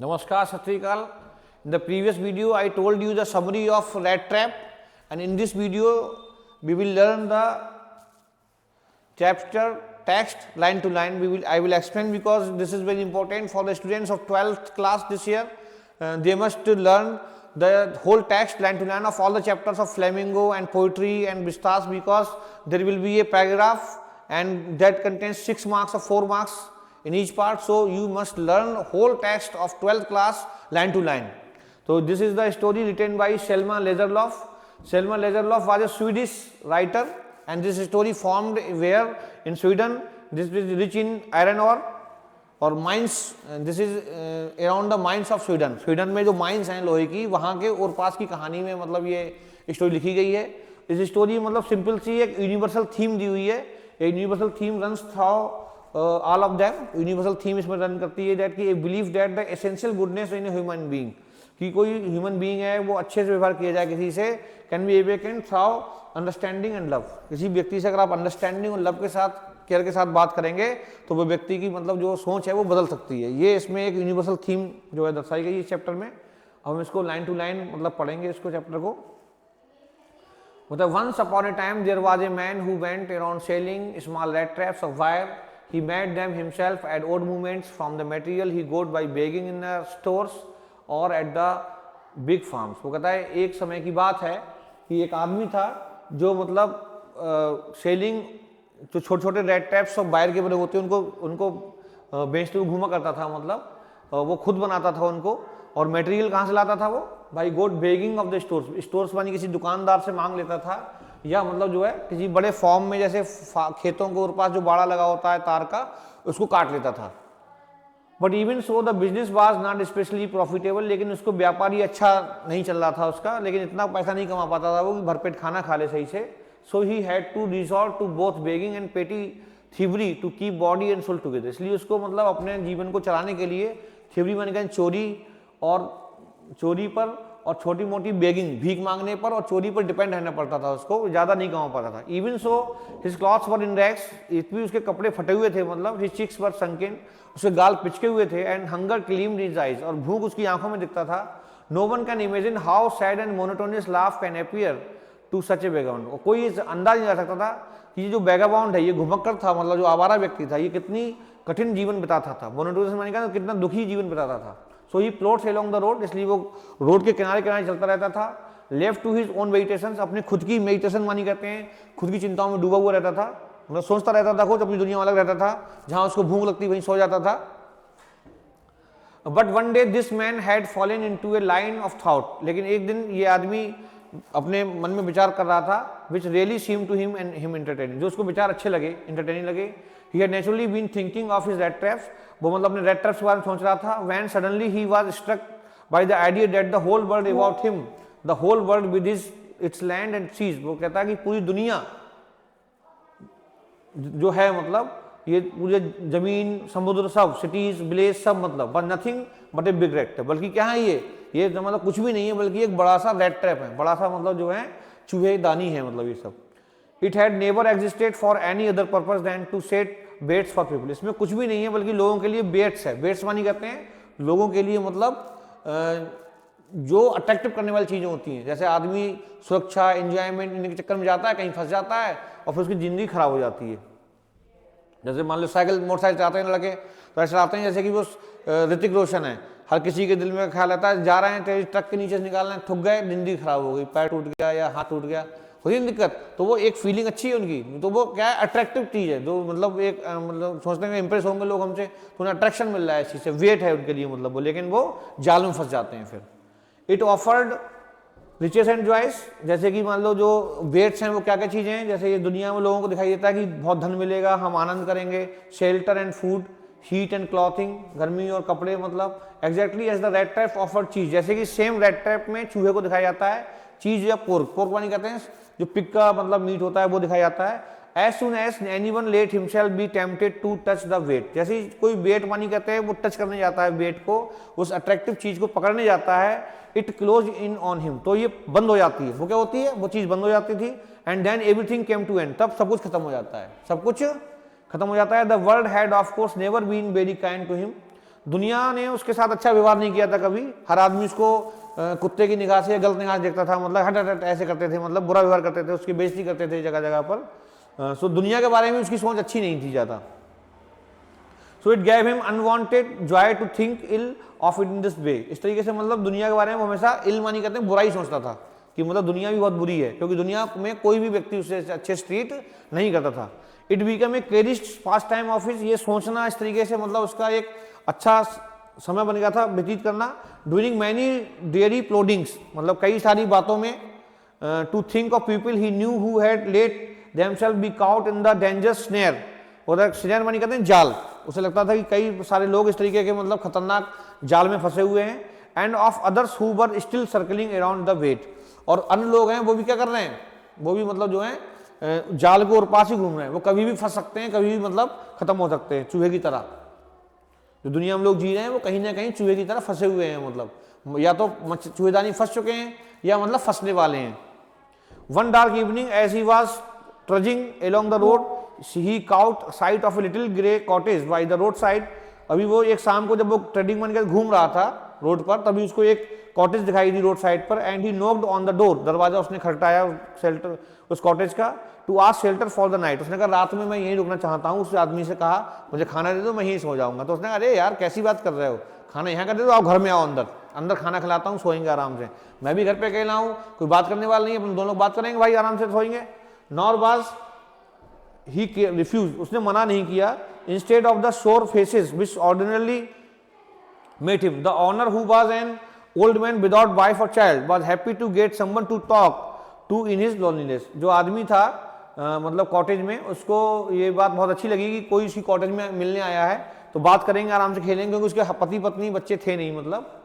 Namaskar, Sat Sri Akal. In the previous video, I told you the summary of rat trap, and in this video, we will learn the chapter text line to line. I will explain because this is very important for the students of 12th class this year. They must learn the whole text line to line of all the chapters of Flamingo and poetry and Vistas, because there will be a paragraph and that contains 6 marks or 4 marks in each part. So you must learn whole text of 12th class line to line. So this is the story written by Selma Lagerlöf. Selma Lagerlöf was a Swedish writer, and this story formed where in Sweden. This is rich in iron ore और mines. This is around the mines of Sweden. Sweden में जो mines हैं लोहे की, वहाँ के और पास की कहानी में मतलब ये स्टोरी लिखी गई है. इस स्टोरी मतलब सिंपल सी एक यूनिवर्सल थीम दी हुई है. एक universal theme runs through all of them. Universal theme इसमें रन करती है दैट की believe that the essential goodness in human being, कि कोई ह्यूमन बीइंग है वो अच्छे से व्यवहार किया जाए किसी से, can be awaken through understanding and love. किसी व्यक्ति से अगर आप अंडरस्टैंडिंग और लव के साथ, केयर के साथ बात करेंगे तो वो व्यक्ति की मतलब जो सोच है वो बदल सकती है. ये इसमें एक यूनिवर्सल थीम जो है दर्शाई गई इस चैप्टर में. हम इसको लाइन टू लाइन मतलब पढ़ेंगे इसको चैप्टर को. मतलब once upon a time there was a man who went around selling small rat traps of wire. He made them himself at odd movements from the material he got by begging in the stores or at the big farms. वो कहता है एक समय की बात है कि एक आदमी था जो मतलब सेलिंग जो छोटे छोटे रेड ट्रैप्स और वायर के बने होते हैं उनको बेचते हुए घूमा करता था. मतलब वो खुद बनाता था उनको. और मटेरियल कहाँ से लाता था वो? भाई got begging of the stores. Stores मानी किसी दुकानदार से मांग लेता था, या मतलब जो है किसी बड़े फॉर्म में, जैसे खेतों के ऊपर पास जो बाड़ा लगा होता है तार का, उसको काट लेता था. But even so the business was not specially profitable. लेकिन उसको व्यापारी अच्छा नहीं चल रहा था उसका, लेकिन इतना पैसा नहीं कमा पाता था वो कि भरपेट खाना खा ले सही से. So he had to resort to both begging and petty thievery to keep body and soul together. इसलिए उसको मतलब अपने जीवन को चलाने के लिए थीवरी माने कहीं चोरी पर और छोटी मोटी बेगिंग, भीख मांगने पर और चोरी पर डिपेंड रहना पड़ता था उसको, ज़्यादा नहीं कमा पाता था. इवन सो हिज क्लॉथ्स वर इन रैग्स. इतनी उसके कपड़े फटे हुए थे, मतलब हिज चिक्स वर संकेन, उसके गाल पिचके हुए थे. And hunger claimed his eyes, और भूख उसकी आंखों में दिखता था. No one can imagine how sad and monotonous life can appear to such a vagabond. कोई अंदाज नहीं लगा सकता था कि ये जो वैगाबाउंड है, ये घुमक्कड़ था, मतलब जो आवारा व्यक्ति था, ये कितनी कठिन जीवन बिताता था. मोनोटोनियस माने का कितना दुखी जीवन बिताता था. So he plods along the road. इसलिए वो रोड के किनारे किनारे चलता रहता था. Left to his own meditation, अपने खुद की मेडिटेशन मानी कहते हैं, खुद की चिंताओं में डूबा हुआ रहता था. मतलब सोचता रहता था, खुद अपनी दुनिया में अलग रहता था. जहां उसको भूख लगती वहीं सो जाता था. But one day this man had fallen into A line of thought. लेकिन एक दिन ये आदमी अपने मन में विचार कर रहा था, which really seem to him and him entertaining. जो उसको विचार अच्छे लगे, एंटरटेनिंग लगे. He had naturally been thinking of his rat traps. वो मतलब अपने रेड ट्रैप्स के बारे में सोच रहा था. When suddenly he was struck by the idea that the whole world about him, the whole world with his its land and seas. वो कहता है कि पूरी दुनिया जो है, मतलब ये पूरे जमीन, समुद्र, सब सिटीज, विलेज, सब मतलब but nothing but a big rat trap. बल्कि क्या है ये मतलब कुछ भी नहीं है, बल्कि एक बड़ा सा रेड ट्रैप है. बड़ा सा मतलब जो है चूहेदानी है, मतलब ये सब. It had never existed for any other purpose than to set baits for people. इसमें कुछ भी नहीं है बल्कि लोगों के लिए बेट्स है. बेट्स मानी कहते हैं लोगों के लिए, मतलब जो अट्रैक्टिव करने वाली चीजें होती हैं. जैसे आदमी सुरक्षा, एंजॉयमेंट इनके चक्कर में जाता है, कहीं फंस जाता है और फिर उसकी जिंदगी खराब हो जाती है. जैसे मान लो मोटरसाइकिल चलाते हैं लड़के, तो ऐसे चलाते हैं जैसे कि वो ऋतिक रोशन है. हर किसी के दिल में ख्याल आता है, जा रहे हैं तेज ट्रक के नीचे से निकाल रहे हैं, ठुक गए, जिंदगी खराब हो गई, पैर टूट गया या हाथ टूट गया, होती है दिक्कत. तो वो एक फीलिंग अच्छी है उनकी, तो वो क्या है, अट्रैक्टिव चीज है. जो मतलब एक मतलब सोचते हैं इंप्रेस होंगे लोग हमसे, तो उन्हें अट्रैक्शन मिल रहा है इस चीज से, वेट है उनके लिए मतलब वो. लेकिन वो जाल में फंस जाते हैं फिर. It offered riches and joys. जैसे कि मान लो जो वेट्स हैं वो क्या क्या चीजें हैं, जैसे ये दुनिया में लोगों को दिखाई देता है कि बहुत धन मिलेगा, हम आनंद करेंगे. Shelter and food, heat and clothing, गर्मी और कपड़े. मतलब exactly as the red trap offered cheese. जैसे कि सेम रेड ट्रैप में चूहे को दिखाया जाता है चीज या पोर्क. पोर्क मानी कहते हैं जो पिग का मतलब मीट होता है, वो दिखाया जाता है. As soon as anyone let himself be tempted to touch the bait. जैसे कोई वेट मानी कहते हैं वो टच करने जाता है वेट को, उस अट्रैक्टिव चीज को पकड़ने जाता है, it close in on him. तो ये बंद हो जाती है. वो क्या होती है, वो चीज बंद हो जाती थी. And then everything came to end. तब सब कुछ खत्म हो जाता है, सब कुछ खत्म हो जाता है. The world had of course never been very kind to him. दुनिया ने उसके साथ अच्छा व्यवहार नहीं किया था कभी, हर आदमी उसको कुत्ते की निगाह से, गलत निगाह से देखता था, मतलब हट हट ऐसे करते थे, मतलब बुरा व्यवहार करते थे, उसकी बेइज्जती करते थे जगह जगह पर। सो दुनिया के बारे में उसकी सोच अच्छी नहीं थी ज़्यादा। So it gave him unwanted joy to think ill of it in this way. इस तरीके से मतलब दुनिया के बारे में वो हमेशा इल मानी करते हैं, बुराई सोचता था कि मतलब दुनिया भी बहुत बुरी है, क्योंकि दुनिया में कोई भी व्यक्ति उससे अच्छे से ट्रीट नहीं करता था। It become a cherished pastime of his, ये सोचना इस तरीके से मतलब उसका एक अच्छा समय बन गया था व्यतीत करना। ड्यूरिंग मैनी डेयरी प्लोडिंग्स, मतलब कई सारी बातों में, to think of people he knew who had let themselves be caught in the dangerous snare. उधर स्नेयर मानी कहते हैं जाल, उसे लगता था कि कई सारे लोग इस तरीके के मतलब खतरनाक जाल में फंसे हुए हैं। And of others who were still circling around the bait, और अन्य लोग हैं वो भी क्या कर रहे हैं, वो भी मतलब जो है जाल के और पास ही घूम रहे हैं, वो कभी भी फंस सकते हैं, कभी भी मतलब खत्म हो सकते हैं, चूहे की तरह। जो दुनिया में लोग जी रहे हैं वो कहीं ना कहीं चूहे की तरह फंसे हुए हैं, मतलब या तो चूहेदानी फंस चुके हैं या मतलब फंसने वाले हैं। One dark evening as he was trudging along the road he caught sight of a little grey cottage by the road side. अभी वो एक शाम को जब वो ट्रेडिंग बन कर घूम रहा था रोड पर, तभी उसको एक कॉटेज दिखाई दी रोड साइड पर। And he knocked on the door, दरवाजा उसने खटखटाया शेल्टर उस कॉटेज का। To ask shelter for the night, उसने कहा रात में मैं यहीं रुकना चाहता हूँ। उस आदमी से कहा मुझे खाना दे दो, मैं यहीं सो जाऊंगा। तो उसने कहा अरे यार कैसी बात कर रहे हो, खाना यहाँ कर दे दो, आप घर में आओ, अंदर अंदर खाना खिलाता हूँ, सोएंगे आराम से, मैं भी घर पे अकेला हूँ, कोई बात करने वाला नहीं है, अपन दोनों लोग बात करेंगे भाई, आराम से सोएंगे। नॉर वाज ही रिफ्यूज, उसने मना नहीं किया। Instead of the shore faces which ordinarily met him, the owner who was an old man without wife or child was happy to get someone to talk to in his loneliness। जो आदमी था मतलब cottage में, उसको ये बात बहुत अच्छी लगी कि कोई उसी कॉटेज में मिलने आया है, तो बात करेंगे, आराम से खेलेंगे, क्योंकि उसके पति पत्नी बच्चे थे नहीं मतलब।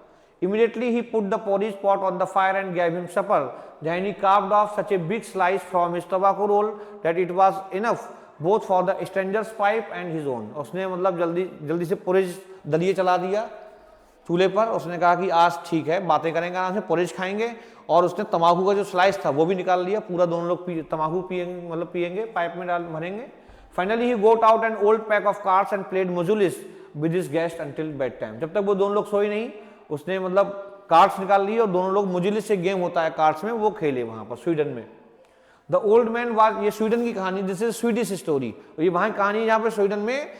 Immediately he put the porridge pot on the fire and gave him supper. Then he carved off such a big slice from his tobacco roll that it was enough both for the stranger's pipe and his own। उसने मतलब जल्दी से porridge दलिए चला दिया चूल्हे पर। उसने कहा कि आज ठीक है, बातें करेंगे, आराम से पोरिज खाएंगे, और उसने तंबाकू का जो स्लाइस था वो भी निकाल लिया, पूरा दोनों लोग तंबाकू पिएंगे, मतलब पिएंगे, पाइप में डाल भरेंगे। Finally he got out an old pack of cards and played मुजुलिस with his guest until bed time. जब तक वो दोनों लोग सोए नहीं, उसने मतलब कार्ड्स निकाल लिए और दोनों लोग मुजुलिस से गेम होता है कार्ड्स में, वो खेले वहां पर स्वीडन में। द ओल्ड मैन वाज, ये स्वीडन की कहानी, दिस इज स्वीडिश स्टोरी, ये वहां की कहानी जहाँ पे स्वीडन में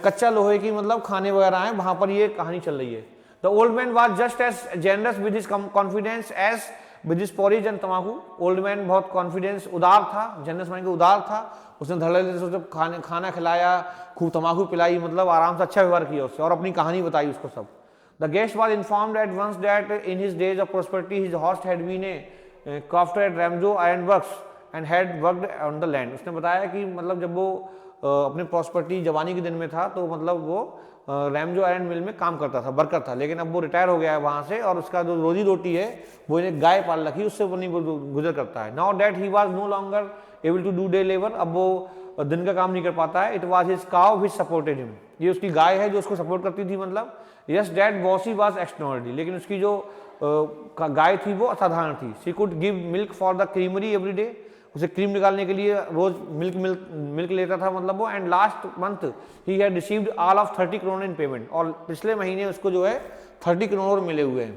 कच्चा लोहे की मतलब खाने वगैरह हैं, वहां पर ये कहानी चल रही है। The old man was just as generous with his confidence as with his porridge and तमाकू। ओल्ड मैन बहुत कॉन्फिडेंस, उदार था, जनरस माइंड के उदार था, उसने धड़ल्ले से खाना खिलाया, खूब तमाकू पिलाई, मतलब आराम से अच्छा व्यवहार किया उससे, और अपनी कहानी बताई उसको सब। The guest was informed at once that in his days of prosperity his host had been a crofter at Ramjo Ironworks and had worked on the land। उसने बताया कि मतलब जब वो अपने प्रॉस्पेरिटी जवानी के दिन में था, तो मतलब वो रैमजो आयरन मिल में काम करता था, वर्कर था, लेकिन अब वो रिटायर हो गया है वहाँ से, और उसका जो रोजी रोटी है वो इन्हें गाय पाल रखी, उससे वो नहीं गुजर करता है। Now that he was no longer able to do day labour, अब वो दिन का काम नहीं कर पाता है। It was his cow which supported him, ये उसकी गाय है जो उसको सपोर्ट करती थी मतलब। Yes that bossy was extraordinary, लेकिन उसकी जो गाय थी वो असाधारण थी। She could give milk for the creamery every day, उसे क्रीम निकालने के लिए रोज मिल्क लेता था मतलब वो। And last month he had received all of 30 crore in payment, और पिछले महीने उसको जो है 30 करोड़ मिले हुए हैं।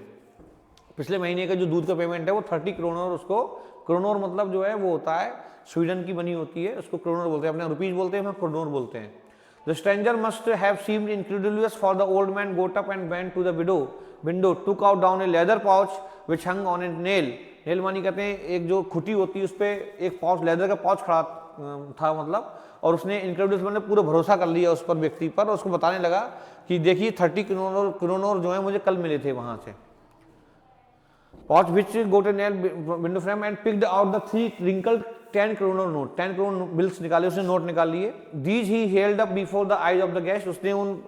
पिछले महीने का जो दूध का पेमेंट है वो 30 करोड़, उसको करोड़ मतलब जो है वो होता है स्वीडन की बनी होती है, उसको करोड़ बोलते हैं, अपने रुपीज बोलते हैं, करोड़ बोलते हैं। The stranger must have seemed incredulous for the old man got up and went to the window took out down a leather pouch which hung on a nail. Nail मानी कहते हैं एक जो खुटी होती है उस पर एक पाउच, लेदर का पाउच खड़ा था मतलब, और उसने इनक्रेडुलस मैंने पूरा भरोसा कर लिया उस पर व्यक्ति पर, और उसको बताने लगा कि देखिए 30 करोड़ जो है मुझे कल मिले थे वहां से। Pouch which got a nail window frame and picked out the 3 wrinkled 10 crore note, 10 crore bills निकाले, उसने नोट निकाल लिए। These he held up before the eyes of the guest, उसने उन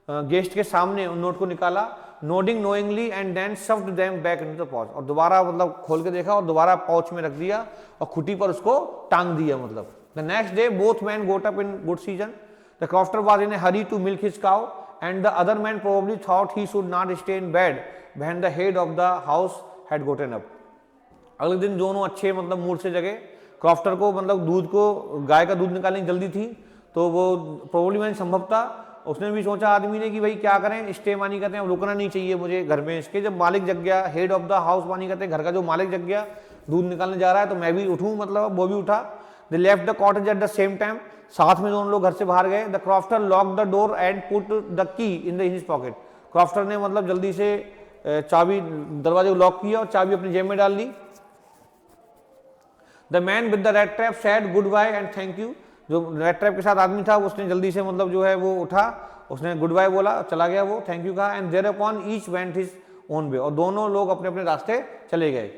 गेस्ट के सामने उन नोट को निकाला। Nodding knowingly and then shoved them back into the pouch, और दोबारा मतलब खोल के देखा और दोबारा पाउच में रख दिया और खुटी पर उसको टांग दिया मतलब। The next day both man got up in good season. The crofter was in a hurry to milk his cow and the other man probably thought he should not stay in bed when the head of the house had gotten up. अगले दिन दोनों अच्छे मतलब mood से जगे। Crofter को मतलब दूध को, गाय का दूध निकालने की जल्दी थी, तो वो प्रोबेबली मैंने संभवतः उसने भी सोचा आदमी ने कि भाई क्या करें, स्टे मानी कहते हैं, रुकना नहीं चाहिए मुझे घर में इसके। जब मालिक जग गया, हेड ऑफ द हाउस मानी कहते हैं, घर का जो मालिक जग गया, दूध निकालने जा रहा है तो मैं भी उठूं, मतलब वो भी उठा। They left the cottage at the same time, साथ में दोनों लोग घर से बाहर गए। The crofter lock the door and put the key in his pocket, crofter ने मतलब जल्दी से चाबी दरवाजे को लॉक किया और चाबी अपनी जेब में डाल ली। The man with the red trap said goodbye and thank you, जो रेड ट्रैप के साथ आदमी था उसने जल्दी से मतलब जो है वो उठा, उसने गुड बाय बोला, चला गया वो, थैंक यू कहा। And thereupon each went his own way, और दोनों लोग अपने अपने रास्ते चले गए।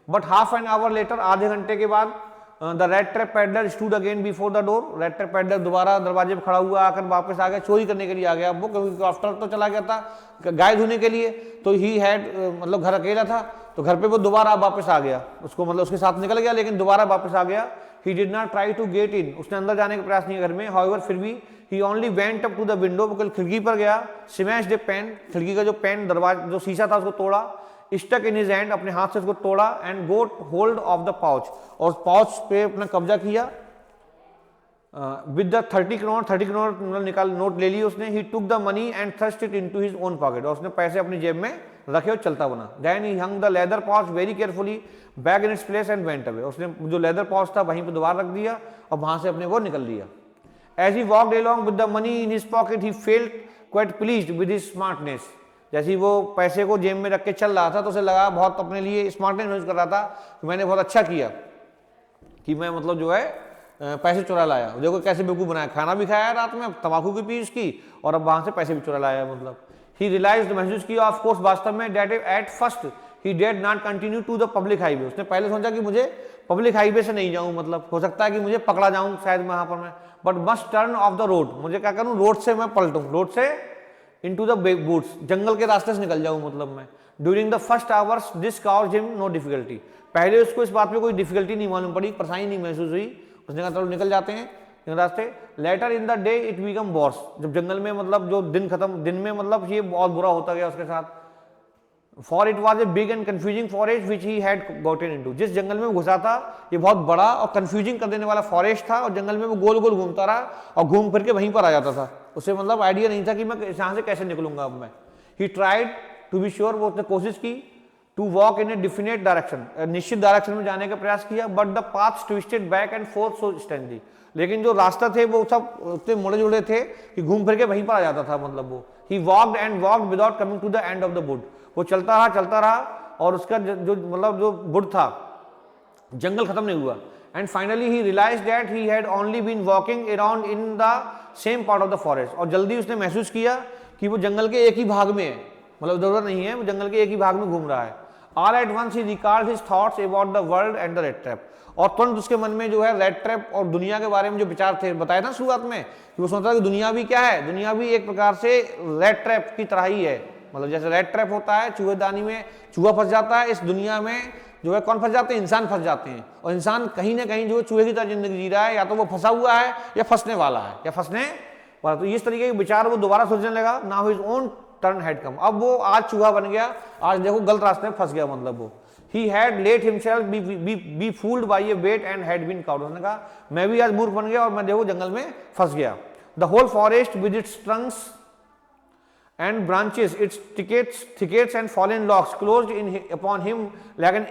But half an hour later, आधे घंटे के बाद, the red trap peddler stood again before the door, rat trap peddler दोबारा दरवाजे पर खड़ा हुआ, आकर वापस आ गया, चोरी करने के लिए आ गया वो, क्योंकि क्रॉफ्टर तो चला गया था गाय धोने के लिए, तो ही हैड मतलब घर अकेला था, तो घर पे वो दोबारा वापस आ गया, उसको मतलब उसके साथ निकल गया लेकिन दोबारा वापस आ गया। He did not try to get in, उसने अंदर जाने का प्रयास नहीं किया घर में। हाउएवर फिर भी he only went up to the window, वो खिड़की पर गया। स्मैश्ड द पेन, खिड़की का जो पेन दरवाजा जो शीशा था उसको तोड़ा। स्टक इन हिज हैंड, अपने हाथ से उसको तोड़ा। And got hold of the pouch, और पाउच पे अपना कब्जा किया। विद द 30 करोड़ निकाल नोट ले लिए उसने। He took the money and thrust it into his own pocket, और उसने पैसे अपनी जेब में रखे और चलता बना। Then he hung the leather pouch very carefully back in its place and went away, उसने जो लेदर पाउच था वहीं पे दोबारा रख दिया और वहां से अपने वो निकल लिया। As he walked along with the money in his pocket he felt quite pleased with his smartness, जैसे ही वो पैसे को जेब में रख के चल रहा था तो उसे लगा बहुत अपने लिए स्मार्टनेस यूज कर रहा था कि मैंने बहुत अच्छा किया कि मैं मतलब जो है पैसे चुरा लाया। देखो कैसे बेवकूफ बनाया, खाना भी खाया रात में, तंबाकू की पी उसकी, और अब वहां से पैसे भी चुरा लाया। मतलब ही रियलाइज्ड, महसूस किया ऑफ कोर्स वास्तव में, that at first he did not continue to the public highway, उसने पहले सोचा कि मुझे पब्लिक हाईवे से नहीं जाऊं, मतलब हो सकता है कि मुझे पकड़ा जाऊं शायद वहां पर मैं, but must turn off the road, मुझे क्या करूं, रोड से मैं पलटूं, रोड से इनटू द बूट्स, जंगल के रास्ते से निकल जाऊं मतलब मैं। During the first hours this caused him no difficulty, पहले उसको इस बात में कोई डिफिकल्टी नहीं मालूम पड़ी, परेशानी नहीं महसूस हुई, उसने कहा चलो निकल जाते हैं रास्ते। Later in the day it become worse, जब जंगल में मतलब जो दिन खत्म, दिन में मतलब ये बहुत बुरा होता गया उसके साथ। For it was a big and confusing forest which he had gotten into, जिस जंगल में घुसा था ये बहुत बड़ा और कंफ्यूजिंग कर देने वाला फॉरेस्ट था, और जंगल में वो गोल गोल घूमता रहा और घूम फिर के वहीं पर आ जाता था, उसे मतलब आइडिया नहीं था कि मैं यहाँ से कैसे निकलूंगा अब मैं। He tried to be sure, वो उसने कोशिश की, to walk in a definite direction, निश्चित डायरेक्शन में जाने का प्रयास किया, but the path twisted back and forth so strangely, लेकिन जो रास्ता थे वो सब उतने मुड़े जुड़े थे कि घूम फिर के वहीं पर आ जाता था मतलब वो। He walked and walked without coming to the end of the wood, वो चलता रहा और उसका जो मतलब जो वुड था, जंगल खत्म नहीं हुआ। And finally he realised that he had only been walking around in the same part of the forest, और जल्दी उसने महसूस किया कि वो जंगल के एक ही भाग में है, मतलब जरूरत नहीं है, वो जंगल के एक ही भाग में घूम रहा है। All at once he recalled his thoughts about the world and the red trap, और तुरंत उसके मन में जो है रेड ट्रैप और दुनिया के बारे में जो विचार थे, बताया ना शुरुआत में कि वो सोचता कि दुनिया भी क्या है, दुनिया भी एक प्रकार से रेड ट्रैप की तरह ही है, मतलब जैसे रेड ट्रैप होता है, चूहेदानी में चूहा फंस जाता है, इस दुनिया में जो है कौन फंस जाते हैं, इंसान फंस जाते हैं, और इंसान कहीं ना कहीं जो चूहे की तरह जिंदगी जी रहा है, या तो वो फंसा हुआ है या फंसने वाला है या फंसने वाला। तो इस तरीके के विचार वो दोबारा सोचने लगा। Now his own turn had come, अब वो आज चूहा बन गया, आज देखो गलत रास्ते में फंस गया, मतलब वो he had let himself be fooled by a bait and had been caught, उसने कहा मैं भी आज मूर्ख बन गया और मैं देखो जंगल में फंस गया। The whole forest with its trunks and branches, its thickets and fallen logs closed in upon him like an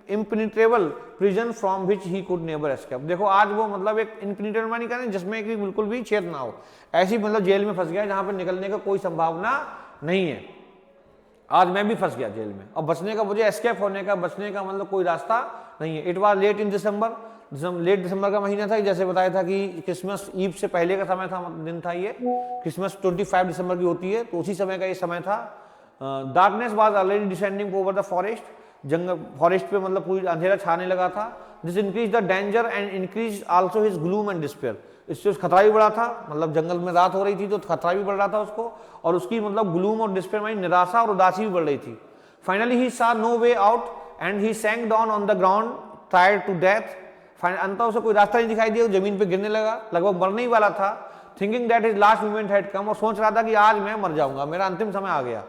impenetrable prison from which he could never escape। देखो आज वो मतलब एक impenetrable मानी कहते हैं जिसमें कि बिल्कुल भी छेद ना हो, ऐसी मतलब जेल में फंस गया जहां पर निकलने का कोई संभावना नहीं है। आज मैं भी फंस गया जेल में, और बचने का, मुझे एस्केप होने का, बचने का मतलब कोई रास्ता नहीं है। It was late in December, late December का महीना था, जैसे बताया था कि क्रिसमस ईव से पहले का समय था, दिन था ये, क्रिसमस 25 दिसंबर की होती है, तो उसी समय का ये समय था। Darkness was already descending over the forest, jungle forest पे मतलब पूरी अंधेरा छाने लगा था। This increase the danger and increase also his gloom and despair, इससे खतरा भी बढ़ा था, मतलब जंगल में रात हो रही थी तो खतरा भी बढ़ रहा था उसको, और उसकी मतलब ग्लूम और डिस्पेयर मानी निराशा और उदासी भी बढ़ रही थी। Finally he saw no way out and he sank down on the ground tired to death, अंततः उसे कोई रास्ता नहीं दिखाई दिया, जमीन पे गिरने लगा, लगभग मरने ही वाला था। Thinking that his last moment had come, और सोच रहा था कि आज मैं मर जाऊंगा, मेरा अंतिम समय आ गया।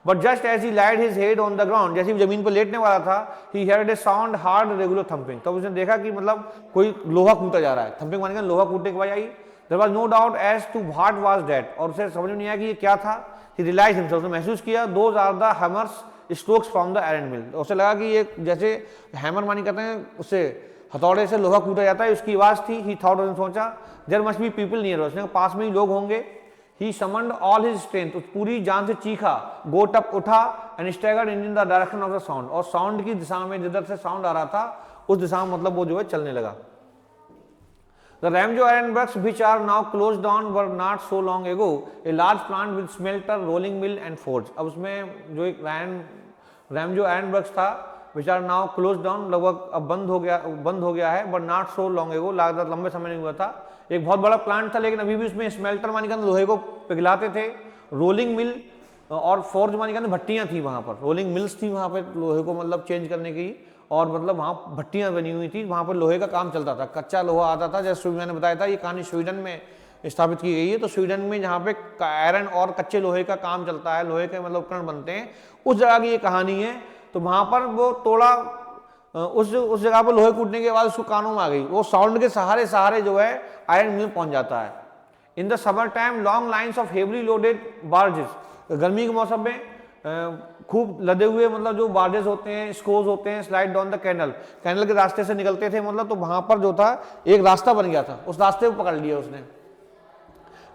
But just as he laid his head on the ground, जैसे ही जमीन पर लेटने वाला था, ही हेard a sound hard regular thumping, तब उसने देखा कि मतलब कोई लोहा कूटा जा रहा है, थंपिंग माने लोहा कूटने की आवाज आई, there was no doubt as to what was that, और उसे समझ में नहीं आया कि ये क्या था। ही रियलाइज हिमसेल्फ, उसने महसूस किया, those are the hammers strokes from the iron mill, उसे लगा कि ये जैसे हैमर मानी कहते हैं उससे हथौड़े से लोहा कूटा जाता है, उसकी आवाज थी। ही थॉट, उसने सोचा there must be people near, उसने पास में ही लोग होंगे। He summoned all his strength, पूरी जान से चीखा। गोट अप, उठा, and staggered in the direction of the sound, और साउंड की दिशा में, जिधर से साउंड आ रहा था उस दिशा में मतलब वो जो है चलने लगा। The Ramjo ironworks, which are now closed down, were not so long ago a large plant with smelter, rolling mill and forge। अब उसमें जो एक रैमजो आयरनवर्क्स था, which are now closed down, लगभग अब बंद हो गया है, but not so long ago, लागत लंबे समय नहीं हुआ था। एक बहुत बड़ा प्लांट था, लेकिन अभी भी उसमें स्मेल्टर मानी का लोहे को पिघलाते थे, रोलिंग मिल और फोर्ज मानी का भट्टियां थी वहां पर, रोलिंग मिल्स थी वहां पर लोहे को मतलब चेंज करने की, और मतलब वहाँ भट्टियां बनी हुई थी, वहाँ पर लोहे का काम चलता था, कच्चा लोहा आता था। जैसे मैंने बताया था ये कहानी स्वीडन में स्थापित की गई है, तो स्वीडन में जहाँ पे आयरन और कच्चे लोहे का काम चलता है, लोहे के मतलब उपकरण बनते हैं, उस जगह की ये कहानी है। तो वहाँ पर वो तोड़ा, उस जगह पर लोहे कूटने के बाद उसको कानों में आ गई, वो साउंड के सहारे सहारे जो है आयरन मिल पहुंच जाता है। In the summer time long lines of heavily loaded barges, गर्मी के मौसम में खूब लदे हुए मतलब जो बार्जेस होते हैं, स्कोज होते हैं, स्लाइड डाउन द कैनल के रास्ते से निकलते थे मतलब, तो वहां पर जो था एक रास्ता बन गया था, उस रास्ते को पकड़ लिया उसने।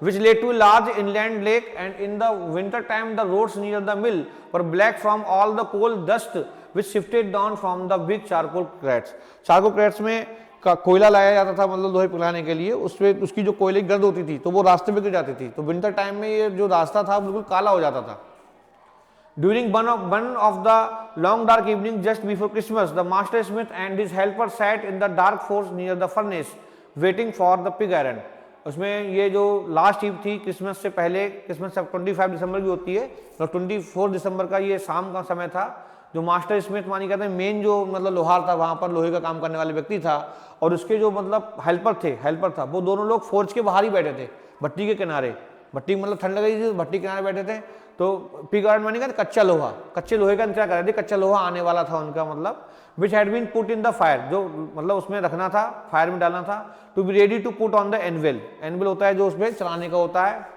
which led to a large inland lake, and in the winter time the roads near the mill were black from all the coal dust which shifted down from the big charcoal crates। charcoal crates में कोयला लाया जाता था मतलब लोहे पिघलाने के लिए, उसमें उसकी जो कोयले की गर्द होती थी तो वो रास्ते पे गिर जाती थी, तो विंटर टाइम में ये जो रास्ता था बिल्कुल काला हो जाता था। During one of the long dark evening just before Christmas, the master smith and his helper sat in the dark forge near the furnace, waiting for the pig iron। उसमें ये जो लास्ट ईव थी Christmas से पहले, Christmas 25 दिसंबर की होती है, तो 24 दिसंबर का ये शाम का समय था। जो मास्टर स्मिथ मानी कहते हैं मेन जो मतलब लोहार था, वहां पर लोहे का काम करने वाले व्यक्ति था, और उसके जो मतलब हेल्पर था, वो दोनों लोग फोर्ज के बाहर ही बैठे थे, भट्टी के किनारे। भट्टी मतलब ठंड लग रही थी, भट्टी के किनारे बैठे थे। तो पिग आयरन मानी कहते कच्चा लोहा, कच्चे लोहे का इंतजार कर रहे थे, कच्चा लोहा आने वाला था उनका मतलब, which had been put in the fire, जो मतलब उसमें रखना था, फायर में डालना था। To be ready to put on the anvil, anvil होता है जो उसमें चलाने का होता है।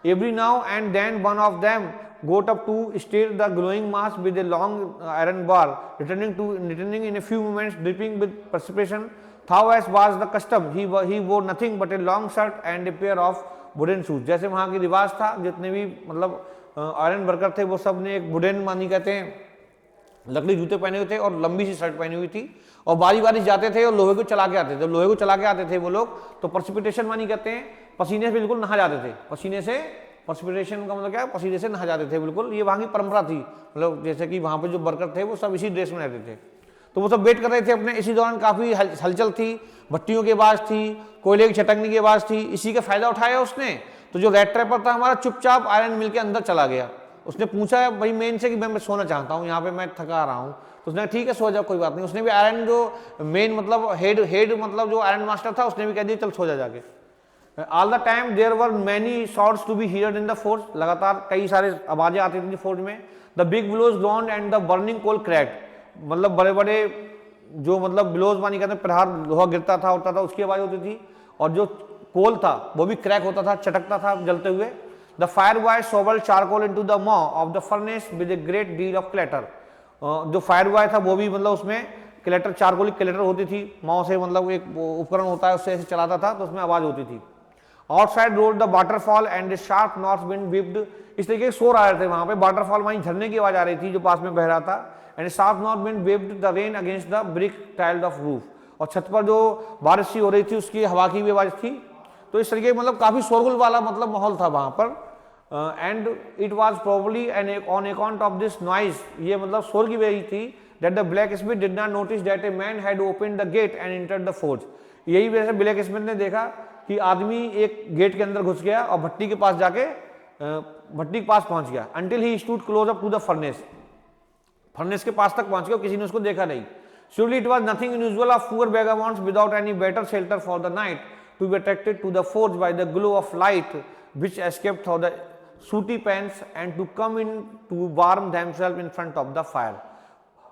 Every now and then one of them got up to steer the glowing mass with a long iron bar, returning in a few moments dripping with perspiration। Thou as was the custom, he wore nothing but a long shirt and a pair of wooden shoes। जैसे वहाँ की रिवाज था, जितने भी मतलब iron worker थे वो सब ने एक वुडन मानी कहते हैं लकड़ी जूते पहने हुए थे और लंबी सी शर्ट पहनी हुई थी, और बारी बारी जाते थे और लोहे को चला के आते थे। जब लोहे को चला के आते थे वो लोग, तो पर्सिपिटेशन मानी कहते हैं पसीने से बिल्कुल नहा जाते थे, पसीने से, पर्सिपिटेशन का मतलब क्या है, पसीने से नहा जाते थे बिल्कुल। ये वहाँ की परंपरा थी, मतलब जैसे कि वहाँ पे जो वर्कर थे वो सब इसी ड्रेस में रहते थे, तो वो सब वेट कर रहे थे अपने। इसी दौरान काफ़ी हलचल थी, भट्टियों की आवाज़ थी, कोयले की छटकने की आवाज़ थी। इसी का फायदा उठाया उसने, तो जो रेड ट्रैपर था हमारा चुपचाप आयरन मिल के अंदर चला गया। उसने पूछा भाई मेन से कि मैं सोना चाहता हूँ, यहाँ पे मैं थका रहा हूँ, तो उसने ठीक है सो जाओ कोई बात नहीं। उसने भी आयरन जो मेन मतलब हेड मतलब जो आयरन मास्टर था उसने भी कह दिया चल सो जा जाके। All the time there were many shots to be heard in the forge, लगातार कई सारे आवाजें आती थी फोर्ज में। The big blows ground and the burning coal cracked, मतलब बड़े बड़े जो मतलब ब्लोज मानी कहते हैं प्रहार लोहा गिरता था उठता था उसकी आवाज होती थी, और जो कोल था वो भी क्रैक होता था, चटकता था जलते हुए। The fire boy shovel charcoal into the maw of the furnace with a great deal of clatter, जो फायर बॉय था वो भी मतलब उसमें क्लैटर, चारकोल की क्लैटर होती थी, मॉ से मतलब एक उपकरण होता है उससे ऐसे चलाता था तो उसमें आवाज होती थी। Outside road the waterfall and sharp north wind whipped, इस तरीके के शोर आ रहे थे वहां पे, वाटरफॉल वहीं झरने की आवाज आ रही थी जो पास में बह रहा था। And sharp north wind waived the rain against the brick tiled of roof, और छत पर जो बारिश सी हो रही थी उसकी हवा की भी आवाज थी। तो इस तरीके मतलब काफी शोरगुल वाला मतलब माहौल था वहां पर। And it was probably an on account of this noise, ये मतलब शोर की वजह थी, that the blacksmith did not notice that a man had opened the gate and entered the forge. यही वजह से ब्लैक स्मिथ ने देखा कि आदमी एक गेट के अंदर घुस गया और भट्टी के पास जाके भट्टी के पास पहुंच गया। Until he stood close up to the furnace, furnace के पास तक पहुंच गया, किसी ने उसको देखा नहीं। Surely it was nothing unusual of poor vagabonds without any better shelter for the night to be attracted to the forge by the glow of light which escaped through the sooty pans and to come in to warm themselves in front of the fire।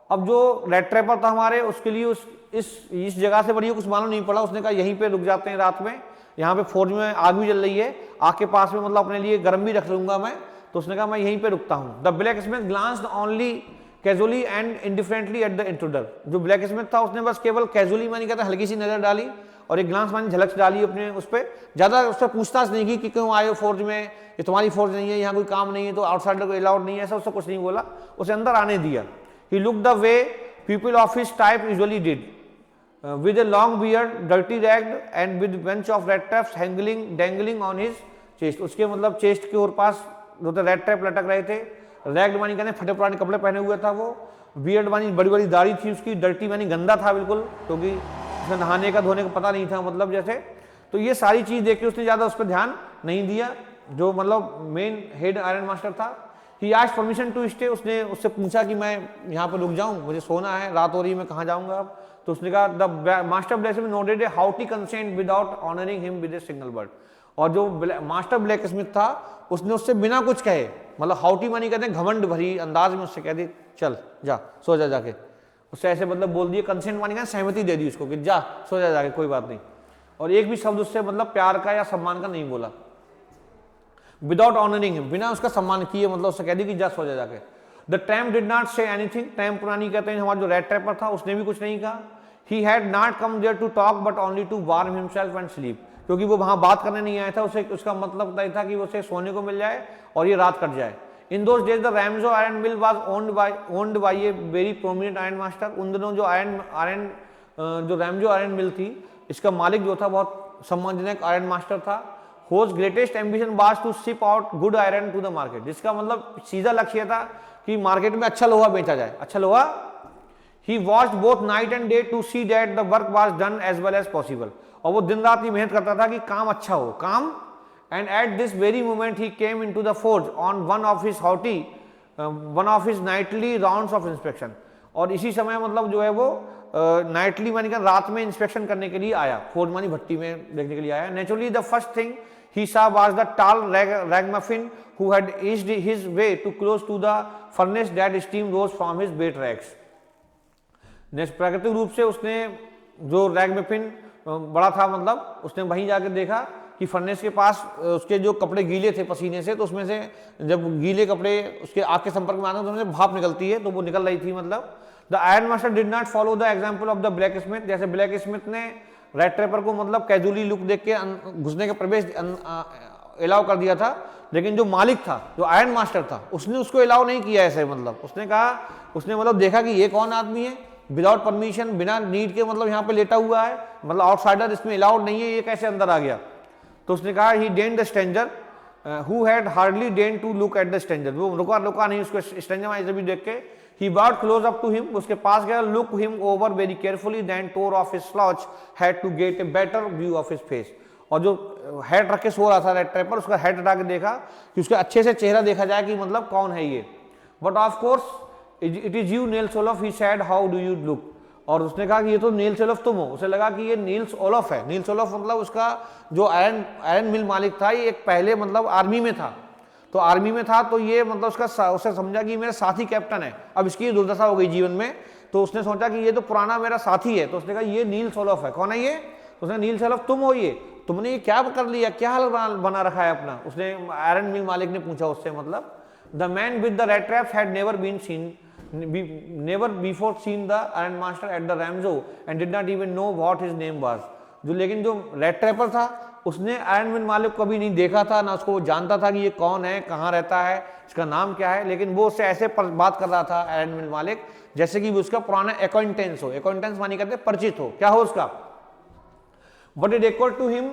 अब जो red trapper था हमारे उसके लिए इस जगह से बढ़िया कुछ मालूम नहीं पड़ा, उसने कहा यहीं पे रुक जाते हैं रात में, यहाँ पे फौज में आग भी जल रही है, आग के पास में मतलब अपने लिए गर्म भी रख लूंगा मैं, तो उसने कहा मैं यहीं पे रुकता हूँ। The blacksmith glanced only casually and indifferently at the intruder. जो ब्लैक स्मिथ था उसने बस केवल कैजुअली मानी कहता हल्की सी नजर डाली और एक ग्लांस मानी झलक डाली अपने उस पर, ज्यादा उस पर पूछताछ नहीं की कि क्यों आए हो फौज में, ये तुम्हारी फौज नहीं है, यहाँ कोई काम नहीं है तो आउटसाइडर को अलाउड नहीं है, ऐसा उससे कुछ नहीं बोला, उसे अंदर आने दिया। He look the way people of his type usually did with a long beard, dirty ragged and with bunch of red traps dangling on his chest। उसके मतलब चेस्ट के और पास जो थे रेड ट्रैप लटक रहे थे, रैग्ड मानी कहते फटे पुराने कपड़े पहने हुए था वो, बियर्ड मानी बड़ी बड़ी दाढ़ी थी उसकी, डर्टी मानी गंदा था बिल्कुल, क्योंकि उसने नहाने का धोने का पता नहीं था मतलब जैसे। तो ये सारी चीज देख के उसने ज्यादा उस पर ध्यान नहीं दिया, जो मतलब मेन हेड आयरन मास्टर था। He asked permission to stay, उसने उससे पूछा कि मैं यहाँ पर रुक जाऊँ, मुझे सोना है, रात हो रही है, मैं कहाँ जाऊँगा अब। तो उसने कहा the master blacksmith noted a haughty consent without honouring him with a single word. और जो मास्टर ब्लैकस्मिथ था उसने उससे बिना कुछ कहे, मतलब हाउटी मानी कहते हैं घमंड भरी अंदाज में उससे कह दी चल जा सो जा जाके, उससे ऐसे मतलब बोल दिए, कंसेंट मानी कहते सहमति दे दी उसको कि जा सो जा जाके कोई बात नहीं, और एक भी शब्द उससे मतलब प्यार का या सम्मान का नहीं बोला। विदाउट ऑनरिंग हिम, बिना उसका सम्मान किए, मतलब उससे कह दी कि जा सो जा जाके। The tramp did not say anything, tramp पुरानी कहते हैं हमारा जो रेड ट्रैपर था उसने भी कुछ नहीं कहा। He had not come there to talk but only to warm himself and sleep, क्योंकि वो वहां बात करने नहीं आया था, उसे उसका मतलब तय था कि उसे सोने को मिल जाए और ये रात कट जाए। In those days the Ramsjo iron mill was owned by a very prominent iron master. उन दिनों जो जो रैमजो आयरन मिल थी, इसका मालिक जो था बहुत सम्मानजनक आयरन मास्टर था। Whose greatest ambition was to ship out good iron to the market, जिसका मतलब सीधा लक्ष्य था कि मार्केट में अच्छा लोहा बेचा जाए, अच्छा लोहा। He watched both night and day to see that the work was done as well as possible, और वो दिन रात की मेहनत करता था कि काम अच्छा हो, काम। And at this very moment he came into the forge on one of his nightly rounds of inspection, और इसी समय मतलब जो है वो नाइटली मानी का रात में इंस्पेक्शन करने के लिए आया, फोर्ज मानी भट्टी में देखने के लिए आया। Naturally the first thing he saw was the tall ragamuffin who had edged his way too close to the furnace that steam rose from his bait racks। प्राकृतिक रूप से उसने जो रैगमफिन बड़ा था, मतलब उसने वहीं जाकर देखा कि फर्नेस के पास उसके जो कपड़े गीले थे पसीने से, तो उसमें से जब गीले कपड़े उसके आग के संपर्क में आते हैं तो उसमें भाप निकलती है, तो वो निकल रही थी मतलब। The iron master did not follow the example of the black Smith, जैसे ब्लैक स्मिथ ने रेड ट्रैपर को मतलब कैजुअली लुक देख के घुसने का प्रवेश अलाउ कर दिया था, लेकिन जो मालिक था, जो आयरन मास्टर था, उसने उसको अलाउ नहीं किया ऐसे, मतलब उसने कहा, उसने मतलब देखा कि ये कौन आदमी है, विदाउट परमिशन, बिना नीड के मतलब यहाँ पे लेटा हुआ है, मतलब आउटसाइडर इसमें अलाउड नहीं है, ये कैसे अंदर आ गया। तो उसने कहा he then the stranger who had hardly डेन to look at the stranger, वो रुका नहीं उसको स्ट्रेंजर में भी देख के। He bowed close up to him, उसके पास गया, look him over very carefully, then tore off his slouch hat to get a better view of his face, और जो हेड रख के सो रहा था रेड ट्रैपर, उसका हेड हटा के देखा कि उसका अच्छे से चेहरा देखा जाए कि मतलब कौन है ये। But of course it is you Niels Olaf, he said how do you look, और उसने कहा कि ये तो नील्स ओलफ तुम हो, उसे लगा कि ये नील्स ओलफ है। नील्स ओलफ मतलब उसका जो आयरन मिल मालिक था, ये एक पहले मतलब आर्मी में था, तो आर्मी में था, तो ये मतलब उसका उसे समझा कि मेरा साथी कैप्टन है, अब इसकी दुर्दशा हो गई जीवन में, तो उसने सोचा कि ये तो पुराना मेरा साथी है, तो उसने कहा ये नील्स ओलफ है। कौन है ये? उसने नील्स ओलफ तुम हो, ये तुमने ये क्या कर लिया, क्या हाल बना रखा है अपना, उसने आयरन मिल मालिक ने पूछा उससे। मतलब the man with the red traps had never before seen the iron master at the Ramzo and did not even know what his name was। जो लेकिन जो रेड ट्रैपर था उसने आयरन मिल मालिक को कभी नहीं देखा था, ना उसको जानता था कि ये कौन है, कहाँ रहता है, इसका नाम क्या है, लेकिन वो उससे ऐसे बात कर रहा था आयरन मिल मालिक जैसे कि वो उसका पुराना एक्वाइंटेंस हो। एक्वाइंटेंस मानी कहते हैं परिचित हो, क्या हो उसका। But it equal to him